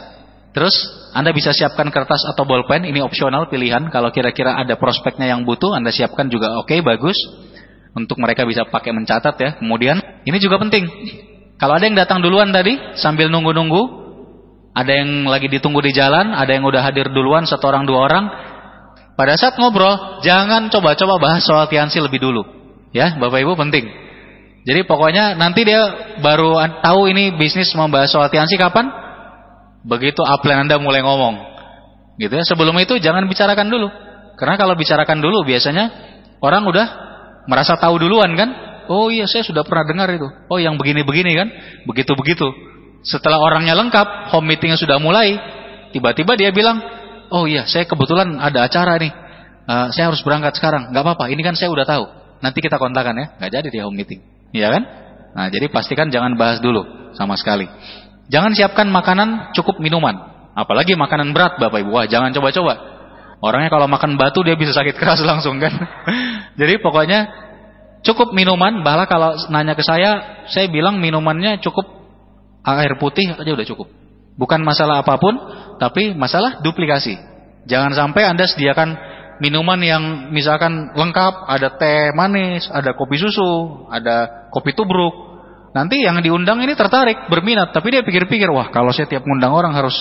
Terus Anda bisa siapkan kertas atau bolpen, ini opsional pilihan. Kalau kira-kira ada prospeknya yang butuh, Anda siapkan juga oke, bagus. Untuk mereka bisa pakai mencatat ya. Kemudian ini juga penting. Kalau ada yang datang duluan tadi sambil nunggu-nunggu, ada yang lagi ditunggu di jalan, ada yang udah hadir duluan, 1 orang 2 orang. Pada saat ngobrol, jangan coba-coba bahas soal Tianxi lebih dulu. Ya, Bapak Ibu penting. Jadi pokoknya nanti dia baru tahu ini bisnis membahas soal Tianxi kapan? Begitu upline Anda mulai ngomong. Gitu ya. Sebelum itu jangan bicarakan dulu. Karena kalau bicarakan dulu biasanya orang udah merasa tahu duluan kan? Oh iya, saya sudah pernah dengar itu. Oh yang begini-begini kan? Begitu-begitu. Setelah orangnya lengkap, home meetingnya sudah mulai, tiba-tiba dia bilang, oh iya, saya kebetulan ada acara nih, saya harus berangkat sekarang. Gak apa-apa, ini kan saya udah tahu. Nanti kita kontakkan ya. Gak jadi dia home meeting, iya kan? Nah jadi pastikan jangan bahas dulu sama sekali. Jangan siapkan makanan, cukup minuman. Apalagi makanan berat Bapak Ibu. Wah jangan coba-coba. Orangnya kalau makan batu dia bisa sakit keras langsung kan. Jadi pokoknya cukup minuman. Bahkan kalau nanya ke saya bilang minumannya cukup air putih aja udah cukup. Bukan masalah apapun, tapi masalah duplikasi. Jangan sampai Anda sediakan minuman yang misalkan lengkap, ada teh manis, ada kopi susu, ada kopi tubruk. Nanti yang diundang ini tertarik, berminat, tapi dia pikir-pikir, wah kalau saya tiap ngundang orang harus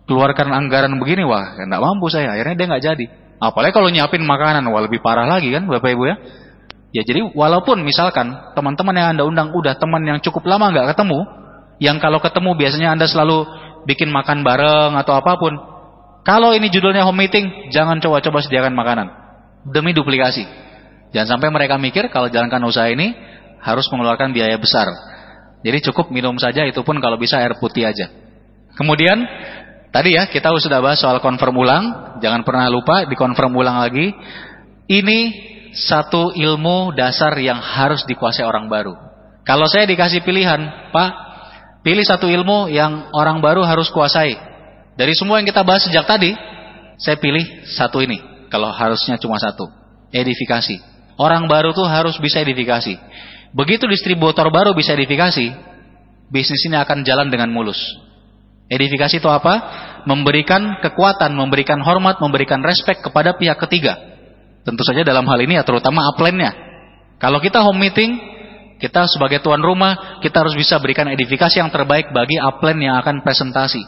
keluarkan anggaran begini, wah enggak mampu saya. Akhirnya dia enggak jadi. Apalagi kalau nyiapin makanan, wah lebih parah lagi kan Bapak Ibu ya. Ya jadi walaupun misalkan teman-teman yang Anda undang udah teman yang cukup lama enggak ketemu, yang kalau ketemu biasanya Anda selalu bikin makan bareng atau apapun. Kalau ini judulnya home meeting, jangan coba-coba sediakan makanan. Demi duplikasi. Jangan sampai mereka mikir kalau jalankan usaha ini harus mengeluarkan biaya besar. Jadi cukup minum saja, itu pun kalau bisa air putih aja. Kemudian tadi ya kita sudah bahas soal confirm ulang. Jangan pernah lupa dikonfirm ulang lagi. Ini satu ilmu dasar yang harus dikuasai orang baru. Kalau saya dikasih pilihan, Pak, pilih satu ilmu yang orang baru harus kuasai. Dari semua yang kita bahas sejak tadi, saya pilih satu ini. Kalau harusnya cuma satu, edifikasi. Orang baru tuh harus bisa edifikasi. Begitu distributor baru bisa edifikasi, bisnis ini akan jalan dengan mulus. Edifikasi itu apa? Memberikan kekuatan, memberikan hormat, memberikan respek kepada pihak ketiga. Tentu saja dalam hal ini ya terutama upline-nya. Kalau kita home meeting, kita sebagai tuan rumah, kita harus bisa berikan edifikasi yang terbaik bagi upline yang akan presentasi.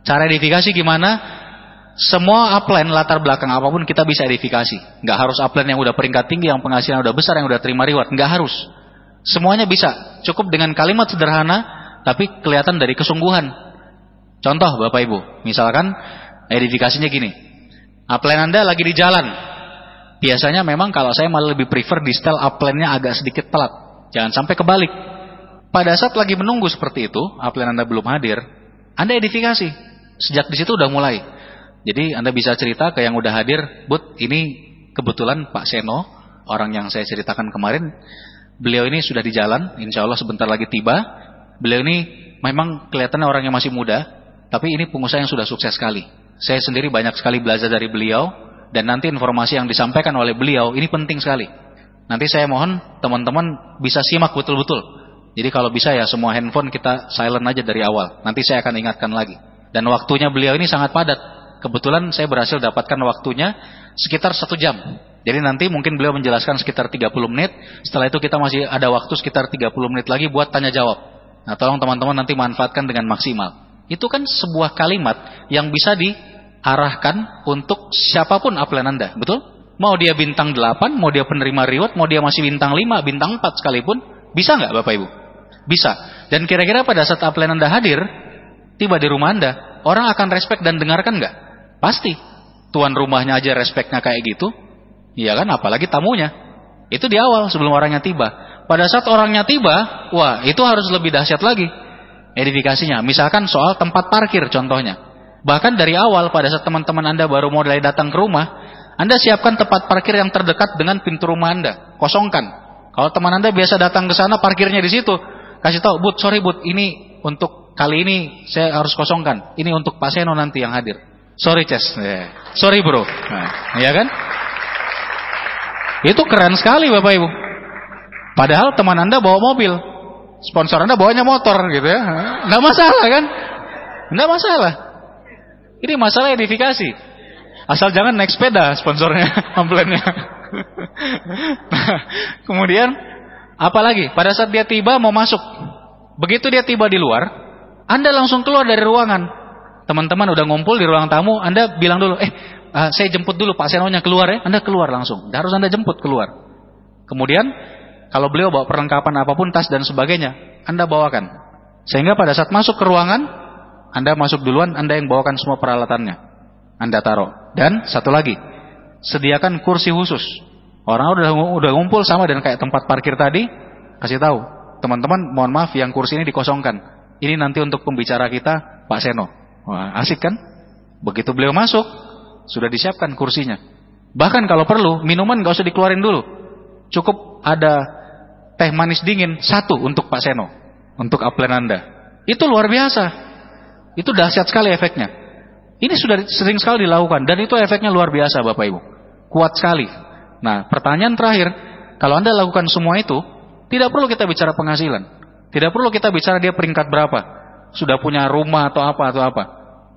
Cara edifikasi gimana? Semua upline latar belakang apapun kita bisa edifikasi. Nggak harus upline yang udah peringkat tinggi, yang penghasilan udah besar, yang udah terima reward. Nggak harus. Semuanya bisa. Cukup dengan kalimat sederhana, tapi kelihatan dari kesungguhan. Contoh Bapak Ibu, misalkan edifikasinya gini. Upline Anda lagi di jalan. Biasanya memang kalau saya malah lebih prefer di setel upline-nya agak sedikit telat. Jangan sampai kebalik. Pada saat lagi menunggu seperti itu, upline Anda belum hadir, Anda edifikasi. Sejak di situ udah mulai. Jadi Anda bisa cerita ke yang udah hadir, "Bud, ini kebetulan Pak Seno, orang yang saya ceritakan kemarin, beliau ini sudah di jalan, insya Allah sebentar lagi tiba. Beliau ini memang kelihatannya orang yang masih muda, tapi ini pengusaha yang sudah sukses sekali. Saya sendiri banyak sekali belajar dari beliau, dan nanti informasi yang disampaikan oleh beliau ini penting sekali. Nanti saya mohon teman-teman bisa simak betul-betul. Jadi kalau bisa ya semua handphone kita silent aja dari awal. Nanti saya akan ingatkan lagi. Dan waktunya beliau ini sangat padat. Kebetulan saya berhasil dapatkan waktunya sekitar 1 jam. Jadi nanti mungkin beliau menjelaskan sekitar 30 menit. Setelah itu kita masih ada waktu sekitar 30 menit lagi buat tanya jawab. Nah, tolong teman-teman nanti manfaatkan dengan maksimal. Itu kan sebuah kalimat yang bisa diarahkan untuk siapapun upline Anda. Betul? Mau dia bintang 8, mau dia penerima reward, mau dia masih bintang 5, bintang 4 sekalipun. Bisa nggak Bapak Ibu? Bisa. Dan kira-kira pada saat upline Anda hadir, tiba di rumah Anda, orang akan respect dan dengarkan nggak? Pasti. Tuan rumahnya aja respectnya kayak gitu. Iya kan, apalagi tamunya. Itu di awal sebelum orangnya tiba. Pada saat orangnya tiba, wah itu harus lebih dahsyat lagi edifikasinya. Misalkan soal tempat parkir contohnya. Bahkan dari awal pada saat teman-teman Anda baru mulai datang ke rumah, Anda siapkan tempat parkir yang terdekat dengan pintu rumah Anda. Kosongkan. Kalau teman Anda biasa datang ke sana parkirnya di situ, kasih tahu, "Bud, sorry Bud, ini untuk kali ini saya harus kosongkan. Ini untuk Pak Seno nanti yang hadir. Sorry Ces." Sorry bro. Nah, ya kan? Itu keren sekali Bapak Ibu. Padahal teman Anda bawa mobil, sponsor Anda bawanya motor gitu ya. Nggak masalah kan? Nggak masalah. Ini masalah edifikasi. Asal jangan naik sepeda sponsornya, amplenya. Nah, kemudian apalagi pada saat dia tiba mau masuk, begitu dia tiba di luar, Anda langsung keluar dari ruangan. Teman-teman udah ngumpul di ruang tamu, Anda bilang dulu, saya jemput dulu Pak Senonya keluar ya. Anda keluar langsung, harus Anda jemput keluar. Kemudian kalau beliau bawa perlengkapan apapun, tas dan sebagainya, Anda bawakan. Sehingga pada saat masuk ke ruangan, Anda masuk duluan, Anda yang bawakan semua peralatannya, Anda taruh. Dan satu lagi, sediakan kursi khusus. Orang udah ngumpul sama dan kayak tempat parkir tadi, kasih tahu, teman-teman mohon maaf yang kursi ini dikosongkan. Ini nanti untuk pembicara kita Pak Seno. Wah, asik kan? Begitu beliau masuk, sudah disiapkan kursinya. Bahkan kalau perlu, minuman gak usah dikeluarin dulu. Cukup ada teh manis dingin 1 untuk Pak Seno, untuk upline Anda. Itu luar biasa. Itu dahsyat sekali efeknya. Ini sudah sering sekali dilakukan dan itu efeknya luar biasa Bapak Ibu. Kuat sekali. Nah, pertanyaan terakhir, kalau Anda lakukan semua itu, tidak perlu kita bicara penghasilan. Tidak perlu kita bicara dia peringkat berapa, sudah punya rumah atau apa.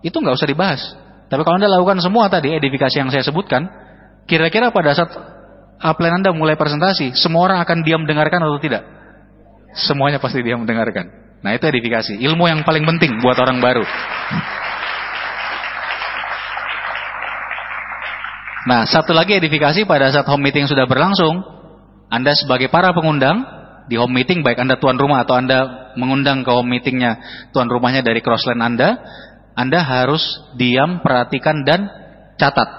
Itu nggak usah dibahas. Tapi kalau Anda lakukan semua tadi edifikasi yang saya sebutkan, kira-kira pada saat upline Anda mulai presentasi, semua orang akan diam mendengarkan atau tidak? Semuanya pasti diam mendengarkan. Nah, itu edifikasi, ilmu yang paling penting buat orang baru. Nah, satu lagi edifikasi pada saat home meeting sudah berlangsung, Anda sebagai para pengundang di home meeting, baik Anda tuan rumah atau Anda mengundang ke home meetingnya tuan rumahnya dari crossline Anda harus diam, perhatikan dan catat.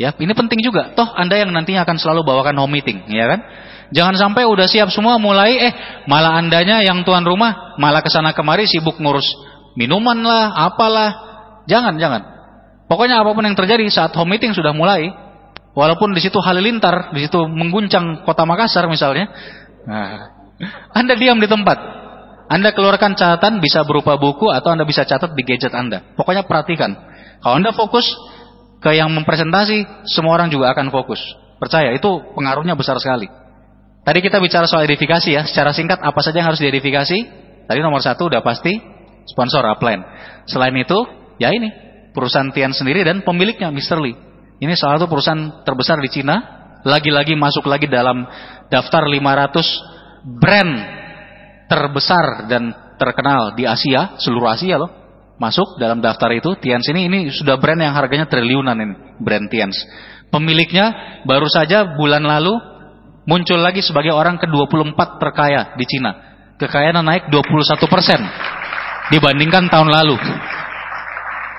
Ya, ini penting juga. Toh Anda yang nantinya akan selalu bawakan home meeting, ya kan? Jangan sampai udah siap semua mulai malah Andanya yang tuan rumah malah kesana kemari sibuk ngurus minuman lah, apalah. Jangan. Pokoknya apapun yang terjadi saat home meeting sudah mulai, walaupun di situ halilintar, di situ mengguncang kota Makassar misalnya, nah, Anda diam di tempat. Anda keluarkan catatan, bisa berupa buku atau Anda bisa catat di gadget Anda. Pokoknya perhatikan. Kalau Anda fokus ke yang mempresentasi, semua orang juga akan fokus. Percaya, itu pengaruhnya besar sekali. Tadi kita bicara soal edifikasi ya. Secara singkat, apa saja yang harus diedifikasi? Tadi nomor 1 udah pasti sponsor upline. Selain itu, ya ini perusahaan Tian sendiri dan pemiliknya Mr. Lee. Ini salah satu perusahaan terbesar di Cina. Lagi-lagi masuk lagi dalam daftar 500 brand terbesar dan terkenal di Asia, seluruh Asia loh. Masuk dalam daftar itu. Tians ini sudah brand yang harganya triliunan ini, brand Tians. Pemiliknya baru saja bulan lalu muncul lagi sebagai orang ke-24 terkaya di Cina. Kekayaannya naik 21% dibandingkan tahun lalu.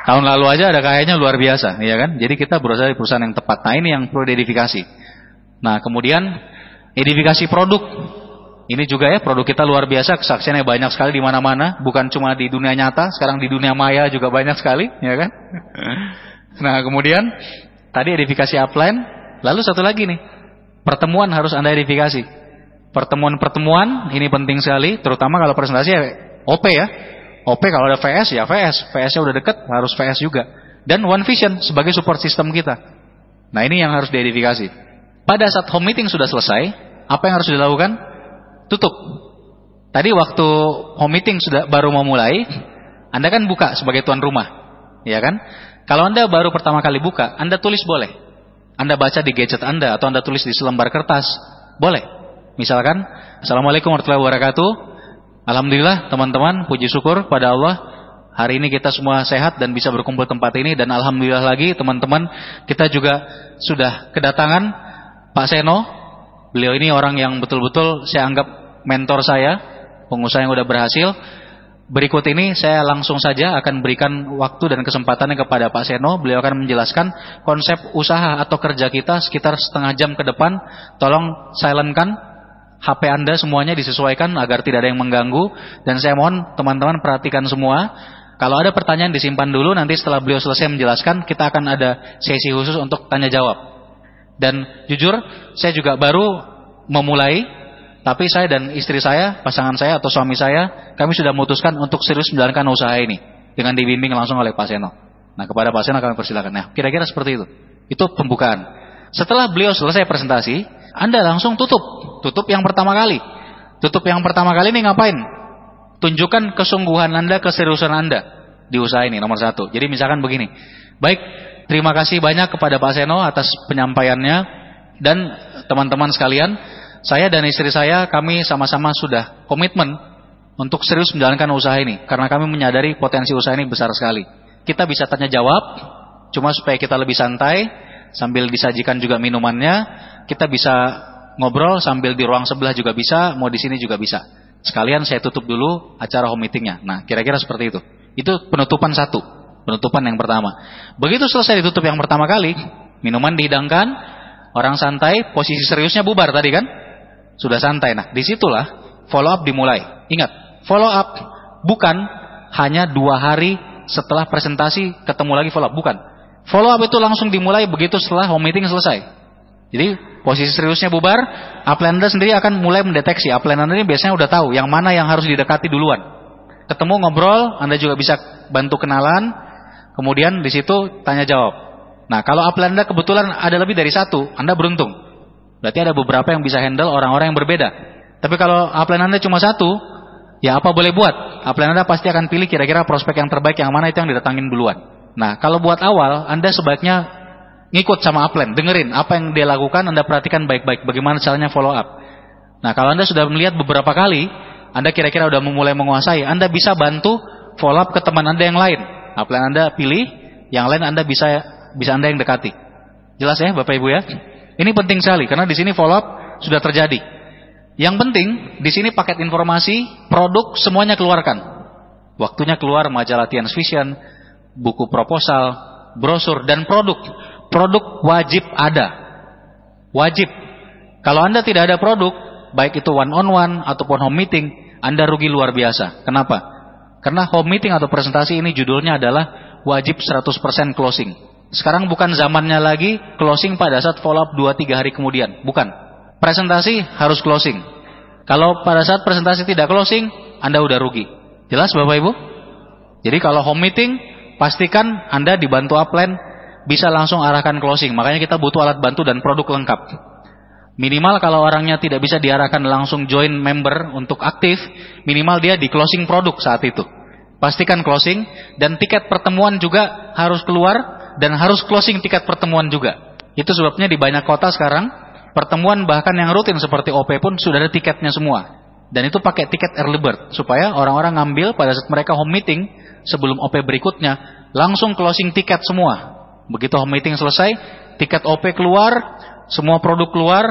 Tahun lalu aja ada kayaknya luar biasa, ya kan? Jadi kita berusaha di perusahaan yang tepat. Nah, ini yang perlu diedifikasi. Nah, kemudian edifikasi produk. Ini juga ya, produk kita luar biasa, kesaksiannya banyak sekali di mana-mana, bukan cuma di dunia nyata, sekarang di dunia maya juga banyak sekali, ya kan? Nah, kemudian tadi edifikasi upline, lalu satu lagi nih, pertemuan harus Anda edifikasi. Pertemuan-pertemuan ini penting sekali, terutama kalau presentasi ya OP ya. OP kalau ada VS ya VS, VS-nya udah deket harus VS juga. Dan One Vision sebagai support system kita. Nah, ini yang harus diedifikasi. Pada saat home meeting sudah selesai, apa yang harus dilakukan? Tutup. Tadi waktu home meeting sudah baru mau mulai, Anda kan buka sebagai tuan rumah, ya kan? Kalau Anda baru pertama kali buka, Anda tulis boleh. Anda baca di gadget Anda atau Anda tulis di selembar kertas, boleh. Misalkan, Assalamualaikum warahmatullahi wabarakatuh. Alhamdulillah teman-teman, puji syukur pada Allah, hari ini kita semua sehat dan bisa berkumpul tempat ini. Dan alhamdulillah lagi teman-teman, kita juga sudah kedatangan Pak Seno. Beliau ini orang yang betul-betul saya anggap mentor saya, pengusaha yang udah berhasil. Berikut ini saya langsung saja akan berikan waktu dan kesempatannya kepada Pak Seno. Beliau akan menjelaskan konsep usaha atau kerja kita sekitar setengah jam ke depan. Tolong silentkan HP Anda semuanya, disesuaikan agar tidak ada yang mengganggu. Dan saya mohon teman-teman perhatikan semua. Kalau ada pertanyaan disimpan dulu, nanti setelah beliau selesai menjelaskan, kita akan ada sesi khusus untuk tanya jawab. Dan jujur, saya juga baru memulai, tapi saya dan istri saya, pasangan saya atau suami saya, kami sudah memutuskan untuk serius menjalankan usaha ini dengan dibimbing langsung oleh Pak Seno. Nah, kepada Pak Seno kami persilakan. Nah, kira-kira seperti itu. Itu pembukaan. Setelah beliau selesai presentasi, Anda langsung tutup yang pertama kali. Tutup yang pertama kali ini ngapain? Tunjukkan kesungguhan Anda, keseriusan Anda di usaha ini, nomor satu. Jadi misalkan begini, baik, terima kasih banyak kepada Pak Seno atas penyampaiannya. Dan teman-teman sekalian, saya dan istri saya, kami sama-sama sudah komitmen untuk serius menjalankan usaha ini. Karena kami menyadari potensi usaha ini besar sekali. Kita bisa tanya jawab, cuma supaya kita lebih santai, sambil disajikan juga minumannya. Kita bisa ngobrol sambil di ruang sebelah juga bisa, mau di sini juga bisa. Sekalian saya tutup dulu acara home meetingnya. Nah, kira-kira seperti itu. Itu penutupan satu, penutupan yang pertama. Begitu selesai ditutup yang pertama kali, minuman dihidangkan, orang santai, posisi seriusnya bubar tadi kan? Sudah santai. Nah, disitulah follow up dimulai. Ingat, follow up bukan hanya 2 hari setelah presentasi ketemu lagi follow up, bukan. Follow up itu langsung dimulai begitu setelah home meeting selesai. Jadi posisi seriusnya bubar, upline Anda sendiri akan mulai mendeteksi. Upline Anda ini biasanya udah tahu yang mana yang harus didekati duluan. Ketemu ngobrol, Anda juga bisa bantu kenalan, kemudian di situ tanya jawab. Nah, kalau upline Anda kebetulan ada lebih dari satu, Anda beruntung. Berarti ada beberapa yang bisa handle orang-orang yang berbeda. Tapi kalau upline Anda cuma satu, ya apa boleh buat? Upline Anda pasti akan pilih kira-kira prospek yang terbaik yang mana itu yang didatangin duluan. Nah, kalau buat awal, Anda sebaiknya ngikut sama upline, dengerin apa yang dia lakukan, Anda perhatikan baik-baik bagaimana caranya follow up. Nah, kalau Anda sudah melihat beberapa kali, Anda kira-kira sudah mulai menguasai, Anda bisa bantu follow up ke teman Anda yang lain. Upline Anda pilih, yang lain Anda bisa Anda yang dekati. Jelas ya Bapak Ibu ya? Ini penting sekali karena di sini follow up sudah terjadi. Yang penting di sini paket informasi, produk semuanya keluarkan. Waktunya keluar majalah Tian's Vision, buku proposal, brosur dan produk. Produk wajib ada. Wajib. Kalau Anda tidak ada produk, baik itu one on one ataupun home meeting, Anda rugi luar biasa. Kenapa? Karena home meeting atau presentasi ini judulnya adalah wajib 100% closing. Sekarang bukan zamannya lagi closing pada saat follow up 2-3 hari kemudian. Bukan. Presentasi harus closing. Kalau pada saat presentasi tidak closing, Anda udah rugi. Jelas Bapak Ibu? Jadi kalau home meeting, pastikan Anda dibantu upline bisa langsung arahkan closing. Makanya kita butuh alat bantu dan produk lengkap. Minimal kalau orangnya tidak bisa diarahkan langsung join member untuk aktif, minimal dia di closing produk saat itu. Pastikan closing dan tiket pertemuan juga harus keluar dan harus closing tiket pertemuan juga. Itu sebabnya di banyak kota sekarang pertemuan bahkan yang rutin seperti OP pun sudah ada tiketnya semua. Dan itu pakai tiket early bird supaya orang-orang ngambil pada saat mereka home meeting sebelum OP berikutnya langsung closing tiket semua. Begitu home meeting selesai, tiket OP keluar, semua produk keluar,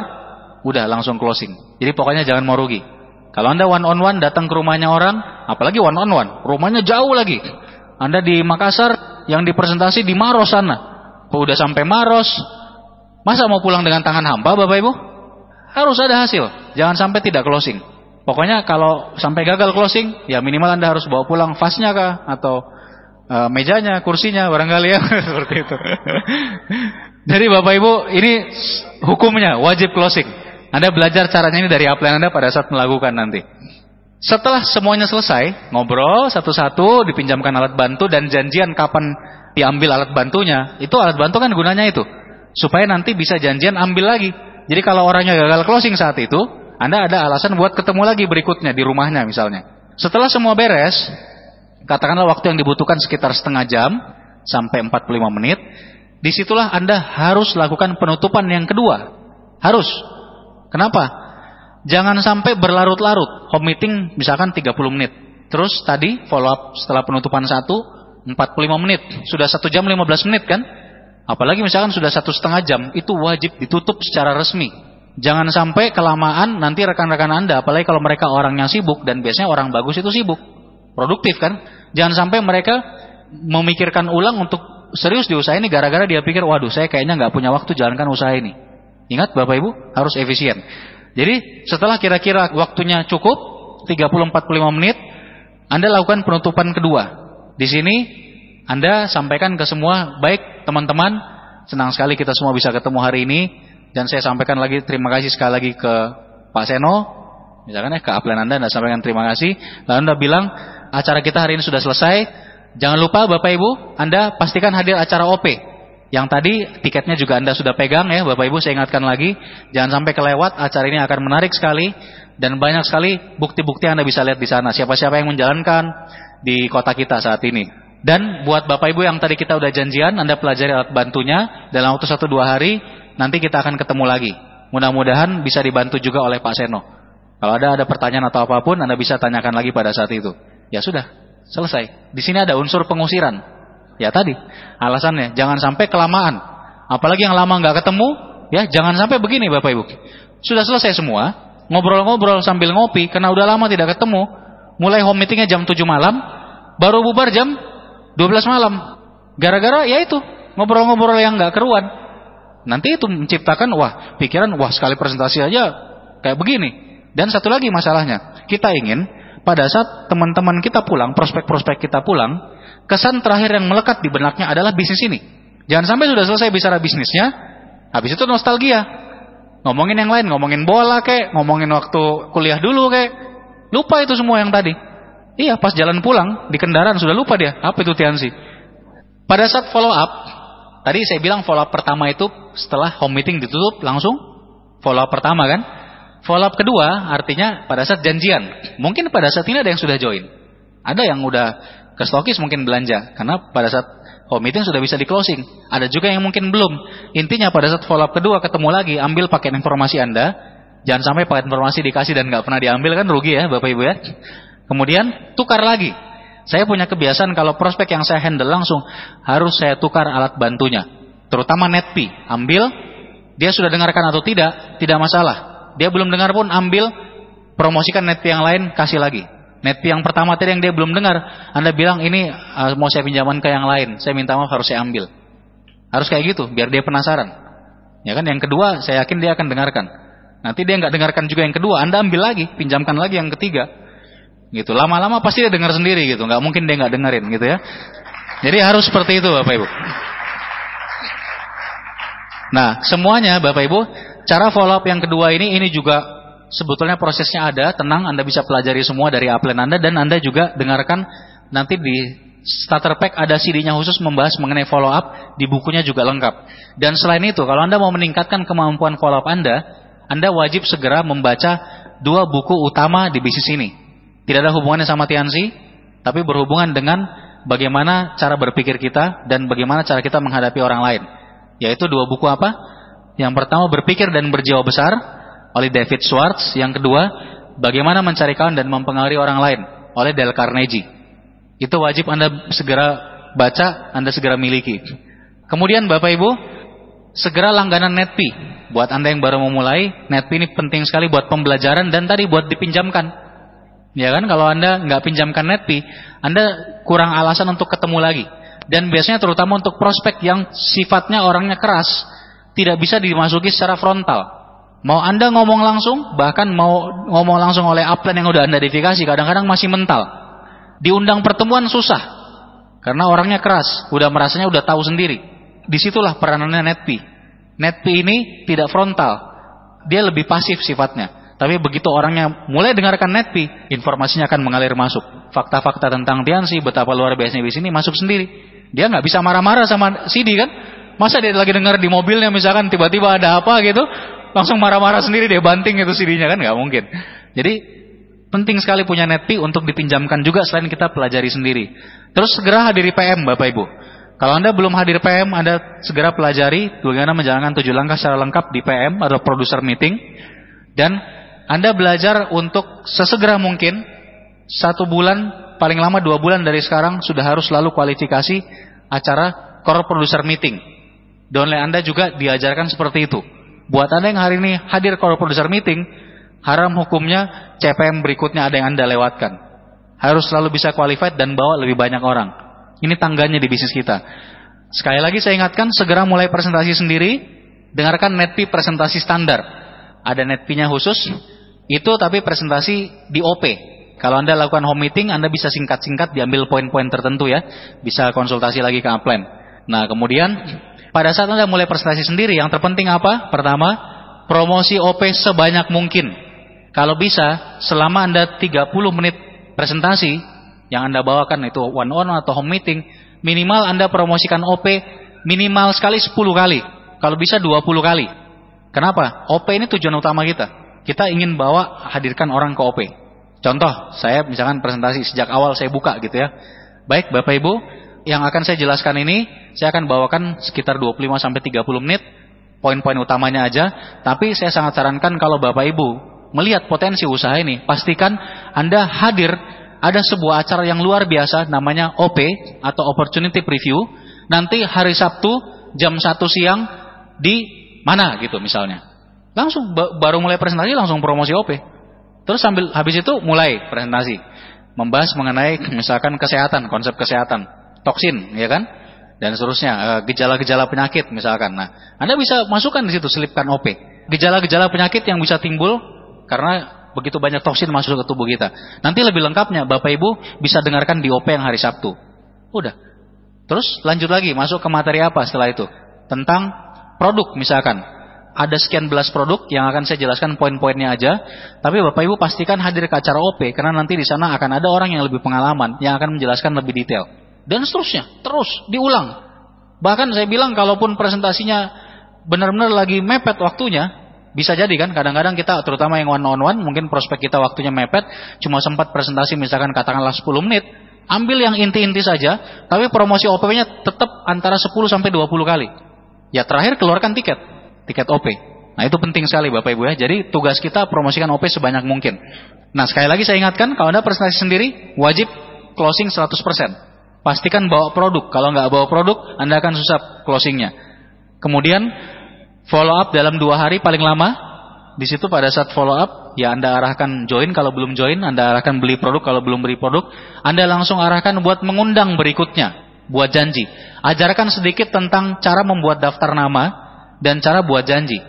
udah langsung closing. Jadi pokoknya jangan mau rugi. Kalau Anda one on one datang ke rumahnya orang, apalagi one on one, rumahnya jauh lagi. Anda di Makassar, yang dipresentasi di Maros sana. Udah sampai Maros, masa mau pulang dengan tangan hampa Bapak Ibu? Harus ada hasil, jangan sampai tidak closing. Pokoknya kalau sampai gagal closing, ya minimal Anda harus bawa pulang vasnya kah, atau mejanya, kursinya, barangkali ya. Seperti itu. Jadi Bapak Ibu, ini hukumnya wajib closing. Anda belajar caranya ini dari upline Anda pada saat melakukan nanti. Setelah semuanya selesai, ngobrol satu-satu, dipinjamkan alat bantu dan janjian kapan diambil alat bantunya. Itu alat bantu kan gunanya itu, supaya nanti bisa janjian ambil lagi. Jadi kalau orangnya gagal closing saat itu, Anda ada alasan buat ketemu lagi berikutnya di rumahnya misalnya. Setelah semua beres, katakanlah waktu yang dibutuhkan sekitar setengah jam sampai 45 menit, disitulah Anda harus lakukan penutupan yang kedua. Harus. Kenapa? Jangan sampai berlarut-larut. Home meeting misalkan 30 menit. Terus tadi follow up setelah penutupan 45 menit. Sudah 1 jam 15 menit kan? Apalagi misalkan sudah 1,5 jam. Itu wajib ditutup secara resmi. Jangan sampai kelamaan nanti rekan-rekan Anda, apalagi kalau mereka orangnya sibuk, dan biasanya orang bagus itu sibuk, produktif kan? Jangan sampai mereka memikirkan ulang untuk serius di usaha ini gara-gara dia pikir, waduh saya kayaknya nggak punya waktu jalankan usaha ini. Ingat Bapak Ibu, harus efisien. Jadi setelah kira-kira waktunya cukup 30-45 menit, Anda lakukan penutupan kedua. Di sini Anda sampaikan ke semua, baik teman-teman, senang sekali kita semua bisa ketemu hari ini. Dan saya sampaikan lagi terima kasih sekali lagi ke Pak Seno, misalkan ke upline Anda sampaikan terima kasih. Lalu Anda bilang acara kita hari ini sudah selesai. Jangan lupa Bapak Ibu, Anda pastikan hadir acara OP. Yang tadi tiketnya juga Anda sudah pegang ya Bapak Ibu, saya ingatkan lagi. Jangan sampai kelewat, acara ini akan menarik sekali. Dan banyak sekali bukti-bukti Anda bisa lihat di sana. Siapa-siapa yang menjalankan di kota kita saat ini. Dan buat Bapak Ibu yang tadi kita udah janjian, Anda pelajari alat bantunya. Dalam waktu 1-2 hari, nanti kita akan ketemu lagi. Mudah-mudahan bisa dibantu juga oleh Pak Seno. Kalau ada pertanyaan atau apapun, Anda bisa tanyakan lagi pada saat itu. Ya sudah, selesai. Di sini ada unsur pengusiran. Ya tadi, alasannya jangan sampai kelamaan. Apalagi yang lama nggak ketemu, ya jangan sampai begini Bapak Ibu. Sudah selesai semua, ngobrol-ngobrol sambil ngopi, karena udah lama tidak ketemu. Mulai home meetingnya jam 7 malam, baru bubar jam 12 malam. Gara-gara ya itu, ngobrol-ngobrol yang nggak keruan. Nanti itu menciptakan pikiran sekali presentasi aja kayak begini. Dan satu lagi masalahnya, kita ingin pada saat teman-teman kita pulang, prospek-prospek kita pulang, kesan terakhir yang melekat di benaknya adalah bisnis ini. Jangan sampai sudah selesai bicara bisnisnya, habis itu nostalgia. Ngomongin yang lain, ngomongin bola kek, ngomongin waktu kuliah dulu kek. Lupa itu semua yang tadi. Iya, pas jalan pulang di kendaraan sudah lupa dia. Apa itu Tiansi? Pada saat follow up, tadi saya bilang follow up pertama itu setelah home meeting ditutup langsung follow up pertama kan? Follow up kedua artinya pada saat janjian. Mungkin pada saat ini ada yang sudah join. Ada yang udah ke stokis mungkin belanja. Karena pada saat home meeting sudah bisa di closing. Ada juga yang mungkin belum. Intinya pada saat follow up kedua ketemu lagi, ambil paket informasi Anda. Jangan sampai paket informasi dikasih dan nggak pernah diambil, kan rugi ya Bapak Ibu ya. Kemudian tukar lagi. Saya punya kebiasaan kalau prospek yang saya handle langsung harus saya tukar alat bantunya. Terutama NetP. Ambil, dia sudah dengarkan atau tidak masalah. Dia belum dengar pun ambil, promosikan NetP yang lain, kasih lagi. NetP yang pertama tadi yang dia belum dengar, Anda bilang ini mau saya pinjaman ke yang lain, saya minta maaf harus saya ambil. Harus kayak gitu, biar dia penasaran. Ya kan, yang kedua saya yakin dia akan dengarkan. Nanti dia nggak dengarkan juga yang kedua, Anda ambil lagi, pinjamkan lagi yang ketiga. Gitu, lama-lama pasti dia dengar sendiri gitu, nggak mungkin dia nggak dengerin gitu ya. Jadi harus seperti itu Bapak Ibu. Nah, semuanya Bapak Ibu, cara follow up yang kedua ini juga sebetulnya prosesnya ada, tenang, Anda bisa pelajari semua dari upline Anda, dan Anda juga dengarkan nanti di starter pack ada CD-nya khusus membahas mengenai follow up, di bukunya juga lengkap. Dan selain itu, kalau Anda mau meningkatkan kemampuan follow up Anda wajib segera membaca 2 buku utama di bisnis ini. Tidak ada hubungannya sama Tiansi, tapi berhubungan dengan bagaimana cara berpikir kita dan bagaimana cara kita menghadapi orang lain. Yaitu 2 buku apa? Yang pertama, Berpikir dan Berjiwa Besar oleh David Schwartz. Yang kedua, Bagaimana Mencari Kawan dan Mempengaruhi Orang Lain oleh Dale Carnegie. Itu wajib Anda segera baca, Anda segera miliki. Kemudian Bapak Ibu, segera langganan NetP. Buat Anda yang baru memulai, NetP ini penting sekali buat pembelajaran dan tadi buat dipinjamkan. Ya kan, kalau Anda nggak pinjamkan NetP, Anda kurang alasan untuk ketemu lagi. Dan biasanya terutama untuk prospek yang sifatnya orangnya keras, tidak bisa dimasuki secara frontal. Mau Anda ngomong langsung, bahkan mau ngomong langsung oleh upline yang udah Anda verifikasi, kadang-kadang masih mental. Diundang pertemuan susah, karena orangnya keras, udah merasanya udah tahu sendiri. Disitulah peranannya NetP. NetP ini tidak frontal, dia lebih pasif sifatnya. Tapi begitu orangnya mulai dengarkan NetP, informasinya akan mengalir masuk. Fakta-fakta tentang Tianxi, betapa luar biasanya di sini masuk sendiri. Dia nggak bisa marah-marah sama CD kan? Masa dia lagi dengar di mobilnya misalkan tiba-tiba ada apa gitu, langsung marah-marah sendiri, dia banting itu CD-nya, kan nggak mungkin. Jadi penting sekali punya NetP untuk dipinjamkan juga selain kita pelajari sendiri. Terus segera hadiri PM Bapak Ibu. Kalau Anda belum hadir PM, Anda segera pelajari bagaimana menjalankan 7 langkah secara lengkap di PM atau producer meeting. Dan Anda belajar untuk sesegera mungkin 1 bulan, paling lama 2 bulan dari sekarang sudah harus selalu kualifikasi acara core producer meeting. Downline Anda juga diajarkan seperti itu. Buat Anda yang hari ini hadir core producer meeting, haram hukumnya CPM berikutnya ada yang Anda lewatkan. Harus selalu bisa qualified dan bawa lebih banyak orang. Ini tangganya di bisnis kita. Sekali lagi saya ingatkan, segera mulai presentasi sendiri. Dengarkan NetP presentasi standar. Ada NetP-nya khusus, itu tapi presentasi di OP. Kalau Anda lakukan home meeting, Anda bisa singkat-singkat diambil poin-poin tertentu ya. Bisa konsultasi lagi ke upline. Nah kemudian pada saat Anda mulai presentasi sendiri, yang terpenting apa? Pertama, promosi OP sebanyak mungkin. Kalau bisa, selama Anda 30 menit presentasi, yang Anda bawakan itu one-on atau home meeting, minimal Anda promosikan OP minimal sekali 10 kali. Kalau bisa 20 kali. Kenapa? OP ini tujuan utama kita. Kita ingin hadirkan orang ke OP. Contoh, saya misalkan presentasi sejak awal saya buka gitu ya. Baik Bapak Ibu, yang akan saya jelaskan ini, saya akan bawakan sekitar 25-30 menit, poin-poin utamanya aja. Tapi saya sangat sarankan kalau Bapak Ibu melihat potensi usaha ini, pastikan Anda hadir. Ada sebuah acara yang luar biasa, namanya OP, atau Opportunity Preview. Nanti hari Sabtu, jam 1 siang, di mana gitu misalnya. Langsung, baru mulai presentasi, langsung promosi OP. Terus habis itu mulai presentasi. Membahas mengenai misalkan kesehatan, konsep kesehatan. Toksin, ya kan? Dan seterusnya, gejala-gejala penyakit misalkan. Nah, Anda bisa masukkan di situ, selipkan OP. Gejala-gejala penyakit yang bisa timbul karena begitu banyak toksin masuk ke tubuh kita. Nanti lebih lengkapnya Bapak Ibu bisa dengarkan di OP yang hari Sabtu. Udah. Terus lanjut lagi, masuk ke materi apa setelah itu? Tentang produk misalkan. Ada sekian belas produk yang akan saya jelaskan poin-poinnya aja. Tapi Bapak Ibu pastikan hadir ke acara OP, karena nanti di sana akan ada orang yang lebih pengalaman yang akan menjelaskan lebih detail. Dan seterusnya, terus diulang. Bahkan saya bilang kalaupun presentasinya benar-benar lagi mepet waktunya, bisa jadi kan, kadang-kadang kita terutama yang one-on-one, mungkin prospek kita waktunya mepet, cuma sempat presentasi misalkan katakanlah 10 menit, ambil yang inti-inti saja, tapi promosi OP-nya tetap antara 10-20 kali. Ya terakhir keluarkan tiket OP. Nah itu penting sekali Bapak Ibu ya, jadi tugas kita promosikan OP sebanyak mungkin. Nah sekali lagi saya ingatkan, kalau Anda presentasi sendiri, wajib closing 100%. Pastikan bawa produk, kalau nggak bawa produk, Anda akan susah closingnya. Kemudian follow up dalam 2 hari paling lama. Di situ pada saat follow up, ya Anda arahkan join kalau belum join, Anda arahkan beli produk kalau belum beli produk, Anda langsung arahkan buat mengundang berikutnya, buat janji. Ajarkan sedikit tentang cara membuat daftar nama dan cara buat janji.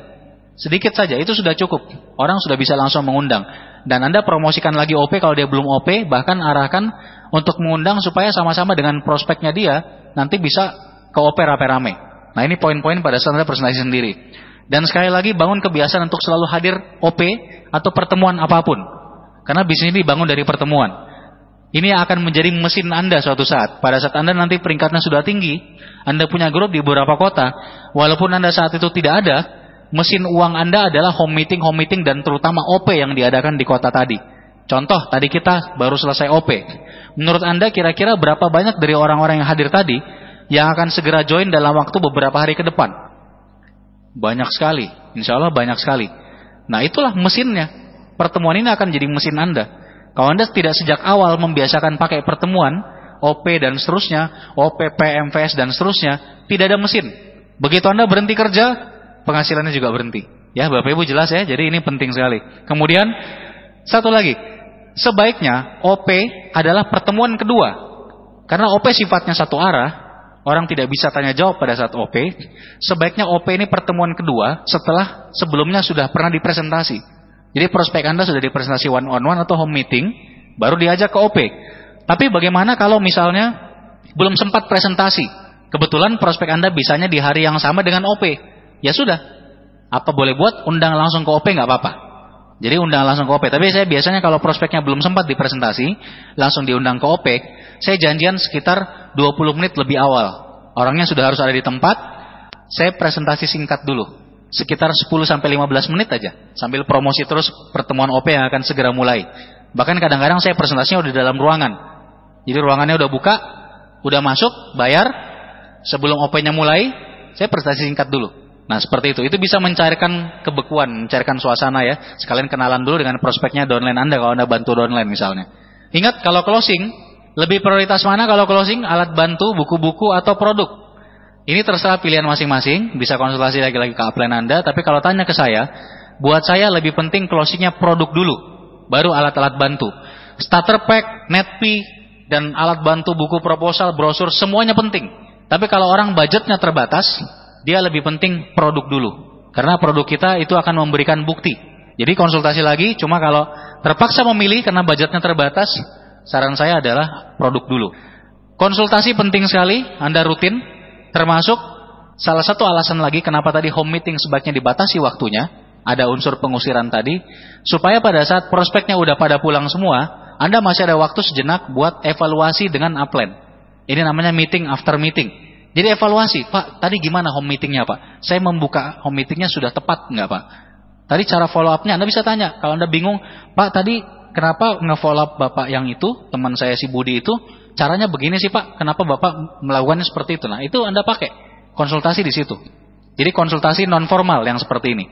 Sedikit saja, itu sudah cukup. Orang sudah bisa langsung mengundang. Dan Anda promosikan lagi OP kalau dia belum OP, bahkan arahkan untuk mengundang supaya sama-sama dengan prospeknya dia nanti bisa ke OP rame-rame. Nah ini poin-poin pada saat Anda presentasi sendiri. Dan sekali lagi bangun kebiasaan untuk selalu hadir OP atau pertemuan apapun. Karena bisnis ini dibangun dari pertemuan. Ini akan menjadi mesin Anda suatu saat. Pada saat Anda nanti peringkatnya sudah tinggi, Anda punya grup di beberapa kota, walaupun Anda saat itu tidak ada, mesin uang Anda adalah home meeting dan terutama OP yang diadakan di kota tadi. Contoh, tadi kita baru selesai OP. Menurut Anda kira-kira berapa banyak dari orang-orang yang hadir tadi yang akan segera join dalam waktu beberapa hari ke depan? Banyak sekali, insya Allah banyak sekali. Nah itulah mesinnya. Pertemuan ini akan jadi mesin Anda. Kalau Anda tidak sejak awal membiasakan pakai pertemuan, OP dan seterusnya, OP, PMVS dan seterusnya, tidak ada mesin. Begitu Anda berhenti kerja, penghasilannya juga berhenti. Ya Bapak Ibu jelas ya, jadi ini penting sekali. Kemudian, satu lagi, sebaiknya OP adalah pertemuan kedua. Karena OP sifatnya satu arah, orang tidak bisa tanya jawab pada saat OP, sebaiknya OP ini pertemuan kedua setelah sebelumnya sudah pernah dipresentasi. Jadi prospek Anda sudah dipresentasi one on one atau home meeting, baru diajak ke OP. Tapi bagaimana kalau misalnya belum sempat presentasi, kebetulan prospek Anda bisanya di hari yang sama dengan OP, ya sudah, apa boleh buat, undang langsung ke OP nggak apa-apa. Jadi undang langsung ke OP. Tapi saya biasanya kalau prospeknya belum sempat dipresentasi, langsung diundang ke OP, saya janjian sekitar 20 menit lebih awal. Orangnya sudah harus ada di tempat, saya presentasi singkat dulu. Sekitar 10-15 menit aja. Sambil promosi terus pertemuan OP yang akan segera mulai. Bahkan kadang-kadang saya presentasinya udah di dalam ruangan. Jadi ruangannya udah buka, udah masuk, bayar. Sebelum OP-nya mulai, saya presentasi singkat dulu. Nah seperti itu. Itu bisa mencairkan kebekuan, mencairkan suasana ya. Sekalian kenalan dulu dengan prospeknya downline Anda kalau Anda bantu downline misalnya. Ingat kalau closing, lebih prioritas mana kalau closing? Alat bantu, buku-buku, atau produk? Ini terserah pilihan masing-masing. Bisa konsultasi lagi-lagi ke upline Anda. Tapi kalau tanya ke saya, buat saya lebih penting closingnya produk dulu, baru alat-alat bantu. Starter pack, netpi, dan alat bantu, buku proposal, brosur, semuanya penting. Tapi kalau orang budgetnya terbatas, dia lebih penting produk dulu. Karena produk kita itu akan memberikan bukti. Jadi konsultasi lagi, cuma kalau terpaksa memilih karena budgetnya terbatas, saran saya adalah produk dulu. Konsultasi penting sekali, Anda rutin. Termasuk salah satu alasan lagi kenapa tadi home meeting sebaiknya dibatasi waktunya. Ada unsur pengusiran tadi. Supaya pada saat prospeknya udah pada pulang semua, Anda masih ada waktu sejenak buat evaluasi dengan upline. Ini namanya meeting after meeting. Jadi evaluasi, Pak, tadi gimana home meetingnya Pak? Saya membuka home meetingnya sudah tepat enggak Pak? Tadi cara follow up-nya Anda bisa tanya. Kalau Anda bingung, Pak tadi kenapa nge-follow up Bapak yang itu, teman saya si Budi itu, caranya begini sih Pak, kenapa Bapak melakukannya seperti itu? Nah itu Anda pakai, konsultasi di situ. Jadi konsultasi non formal yang seperti ini.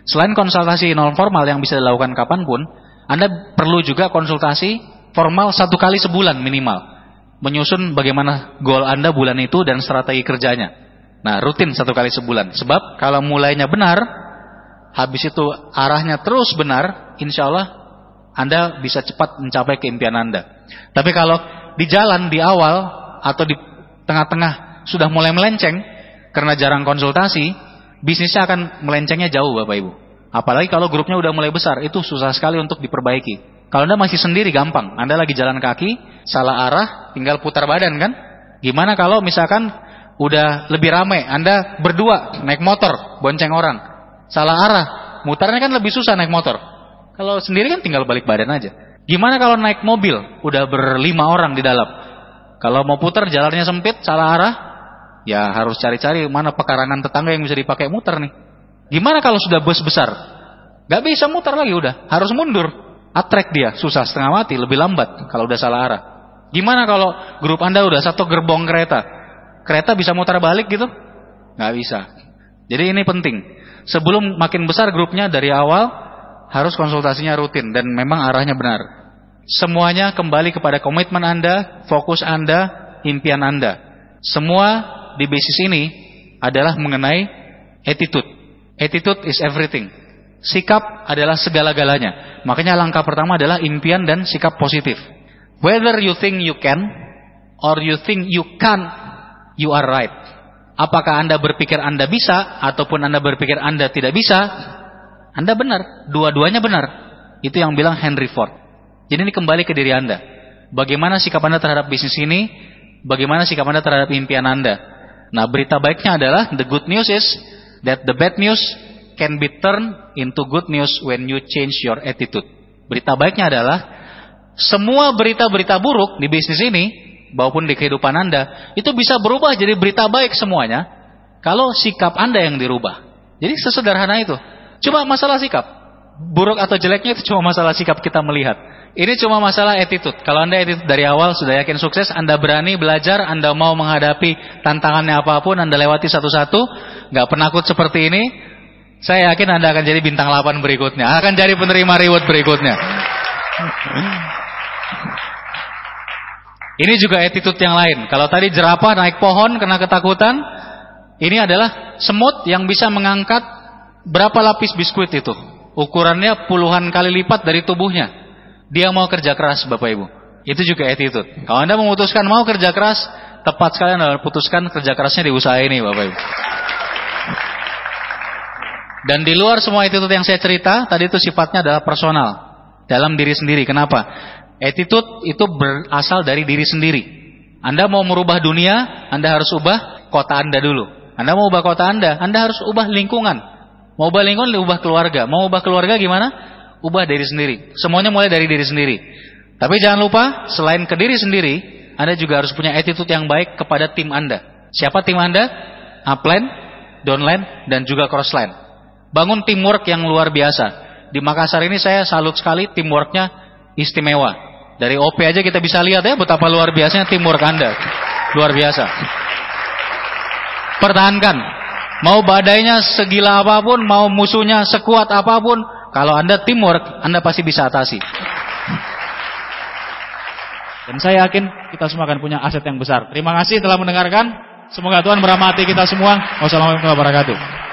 Selain konsultasi non formal yang bisa dilakukan kapanpun, Anda perlu juga konsultasi formal 1 kali sebulan minimal. Menyusun bagaimana goal Anda bulan itu dan strategi kerjanya. Nah rutin 1 kali sebulan. Sebab kalau mulainya benar, habis itu arahnya terus benar, insya Allah Anda bisa cepat mencapai keimpian Anda. Tapi kalau di jalan, di awal, atau di tengah-tengah sudah mulai melenceng, karena jarang konsultasi, bisnisnya akan melencengnya jauh Bapak Ibu. Apalagi kalau grupnya udah mulai besar, itu susah sekali untuk diperbaiki. Kalau Anda masih sendiri gampang, Anda lagi jalan kaki, salah arah, tinggal putar badan kan? Gimana kalau misalkan udah lebih ramai, Anda berdua naik motor, bonceng orang, salah arah, mutarnya kan lebih susah naik motor. Kalau sendiri kan tinggal balik badan aja. Gimana kalau naik mobil, udah ber5 orang di dalam? Kalau mau putar jalannya sempit, salah arah, ya harus cari-cari mana pekarangan tetangga yang bisa dipakai muter nih. Gimana kalau sudah bus besar? Gak bisa mutar lagi udah, harus mundur. Atrek dia, susah setengah mati, lebih lambat kalau udah salah arah. Gimana kalau grup Anda udah 1 gerbong kereta? Kereta bisa mutar balik gitu? Gak bisa. Jadi ini penting. Sebelum makin besar grupnya dari awal, harus konsultasinya rutin dan memang arahnya benar. Semuanya kembali kepada komitmen Anda, fokus Anda, impian Anda. Semua di basis ini adalah mengenai attitude. Attitude is everything. Sikap adalah segala-galanya. Makanya langkah pertama adalah impian dan sikap positif. Whether you think you can or you think you can't, you are right. Apakah Anda berpikir Anda bisa ataupun Anda berpikir Anda tidak bisa, Anda benar. Dua-duanya benar. Itu yang bilang Henry Ford. Jadi ini kembali ke diri Anda. Bagaimana sikap Anda terhadap bisnis ini? Bagaimana sikap Anda terhadap impian Anda? Nah berita baiknya adalah the good news is that the bad news can be turned into good news when you change your attitude. Berita baiknya adalah semua berita-berita buruk di bisnis ini maupun di kehidupan Anda itu bisa berubah jadi berita baik semuanya kalau sikap Anda yang dirubah. Jadi sesederhana itu. Cuma masalah sikap. Buruk atau jeleknya itu cuma masalah sikap kita melihat. Ini cuma masalah attitude. Kalau Anda attitude dari awal sudah yakin sukses, Anda berani belajar, Anda mau menghadapi tantangannya apapun, Anda lewati satu-satu, nggak penakut seperti ini. Saya yakin Anda akan jadi bintang 8 berikutnya. Akan jadi penerima reward berikutnya. Ini juga attitude yang lain. Kalau tadi jerapah naik pohon kena ketakutan, ini adalah semut yang bisa mengangkat berapa lapis biskuit itu. Ukurannya puluhan kali lipat dari tubuhnya. Dia mau kerja keras Bapak Ibu. Itu juga attitude. Kalau Anda memutuskan mau kerja keras, tepat sekali Anda putuskan kerja kerasnya di usaha ini Bapak Ibu. Dan di luar semua attitude yang saya cerita, tadi itu sifatnya adalah personal, dalam diri sendiri. Kenapa? Attitude itu berasal dari diri sendiri. Anda mau merubah dunia, Anda harus ubah kota Anda dulu. Anda mau ubah kota Anda harus ubah lingkungan. Mau ubah lingkungan, ubah keluarga. Mau ubah keluarga gimana? Ubah diri sendiri. Semuanya mulai dari diri sendiri. Tapi jangan lupa, selain ke diri sendiri, Anda juga harus punya attitude yang baik kepada tim Anda. Siapa tim Anda? Upline, downline, dan juga crossline. Bangun teamwork yang luar biasa. Di Makassar ini saya salut sekali, teamworknya istimewa. Dari OP aja kita bisa lihat ya betapa luar biasanya teamwork Anda. Luar biasa. Pertahankan. Mau badainya segila apapun, mau musuhnya sekuat apapun, kalau Anda teamwork, Anda pasti bisa atasi. Dan saya yakin kita semua akan punya aset yang besar. Terima kasih telah mendengarkan. Semoga Tuhan merahmati kita semua. Wassalamualaikum warahmatullahi wabarakatuh.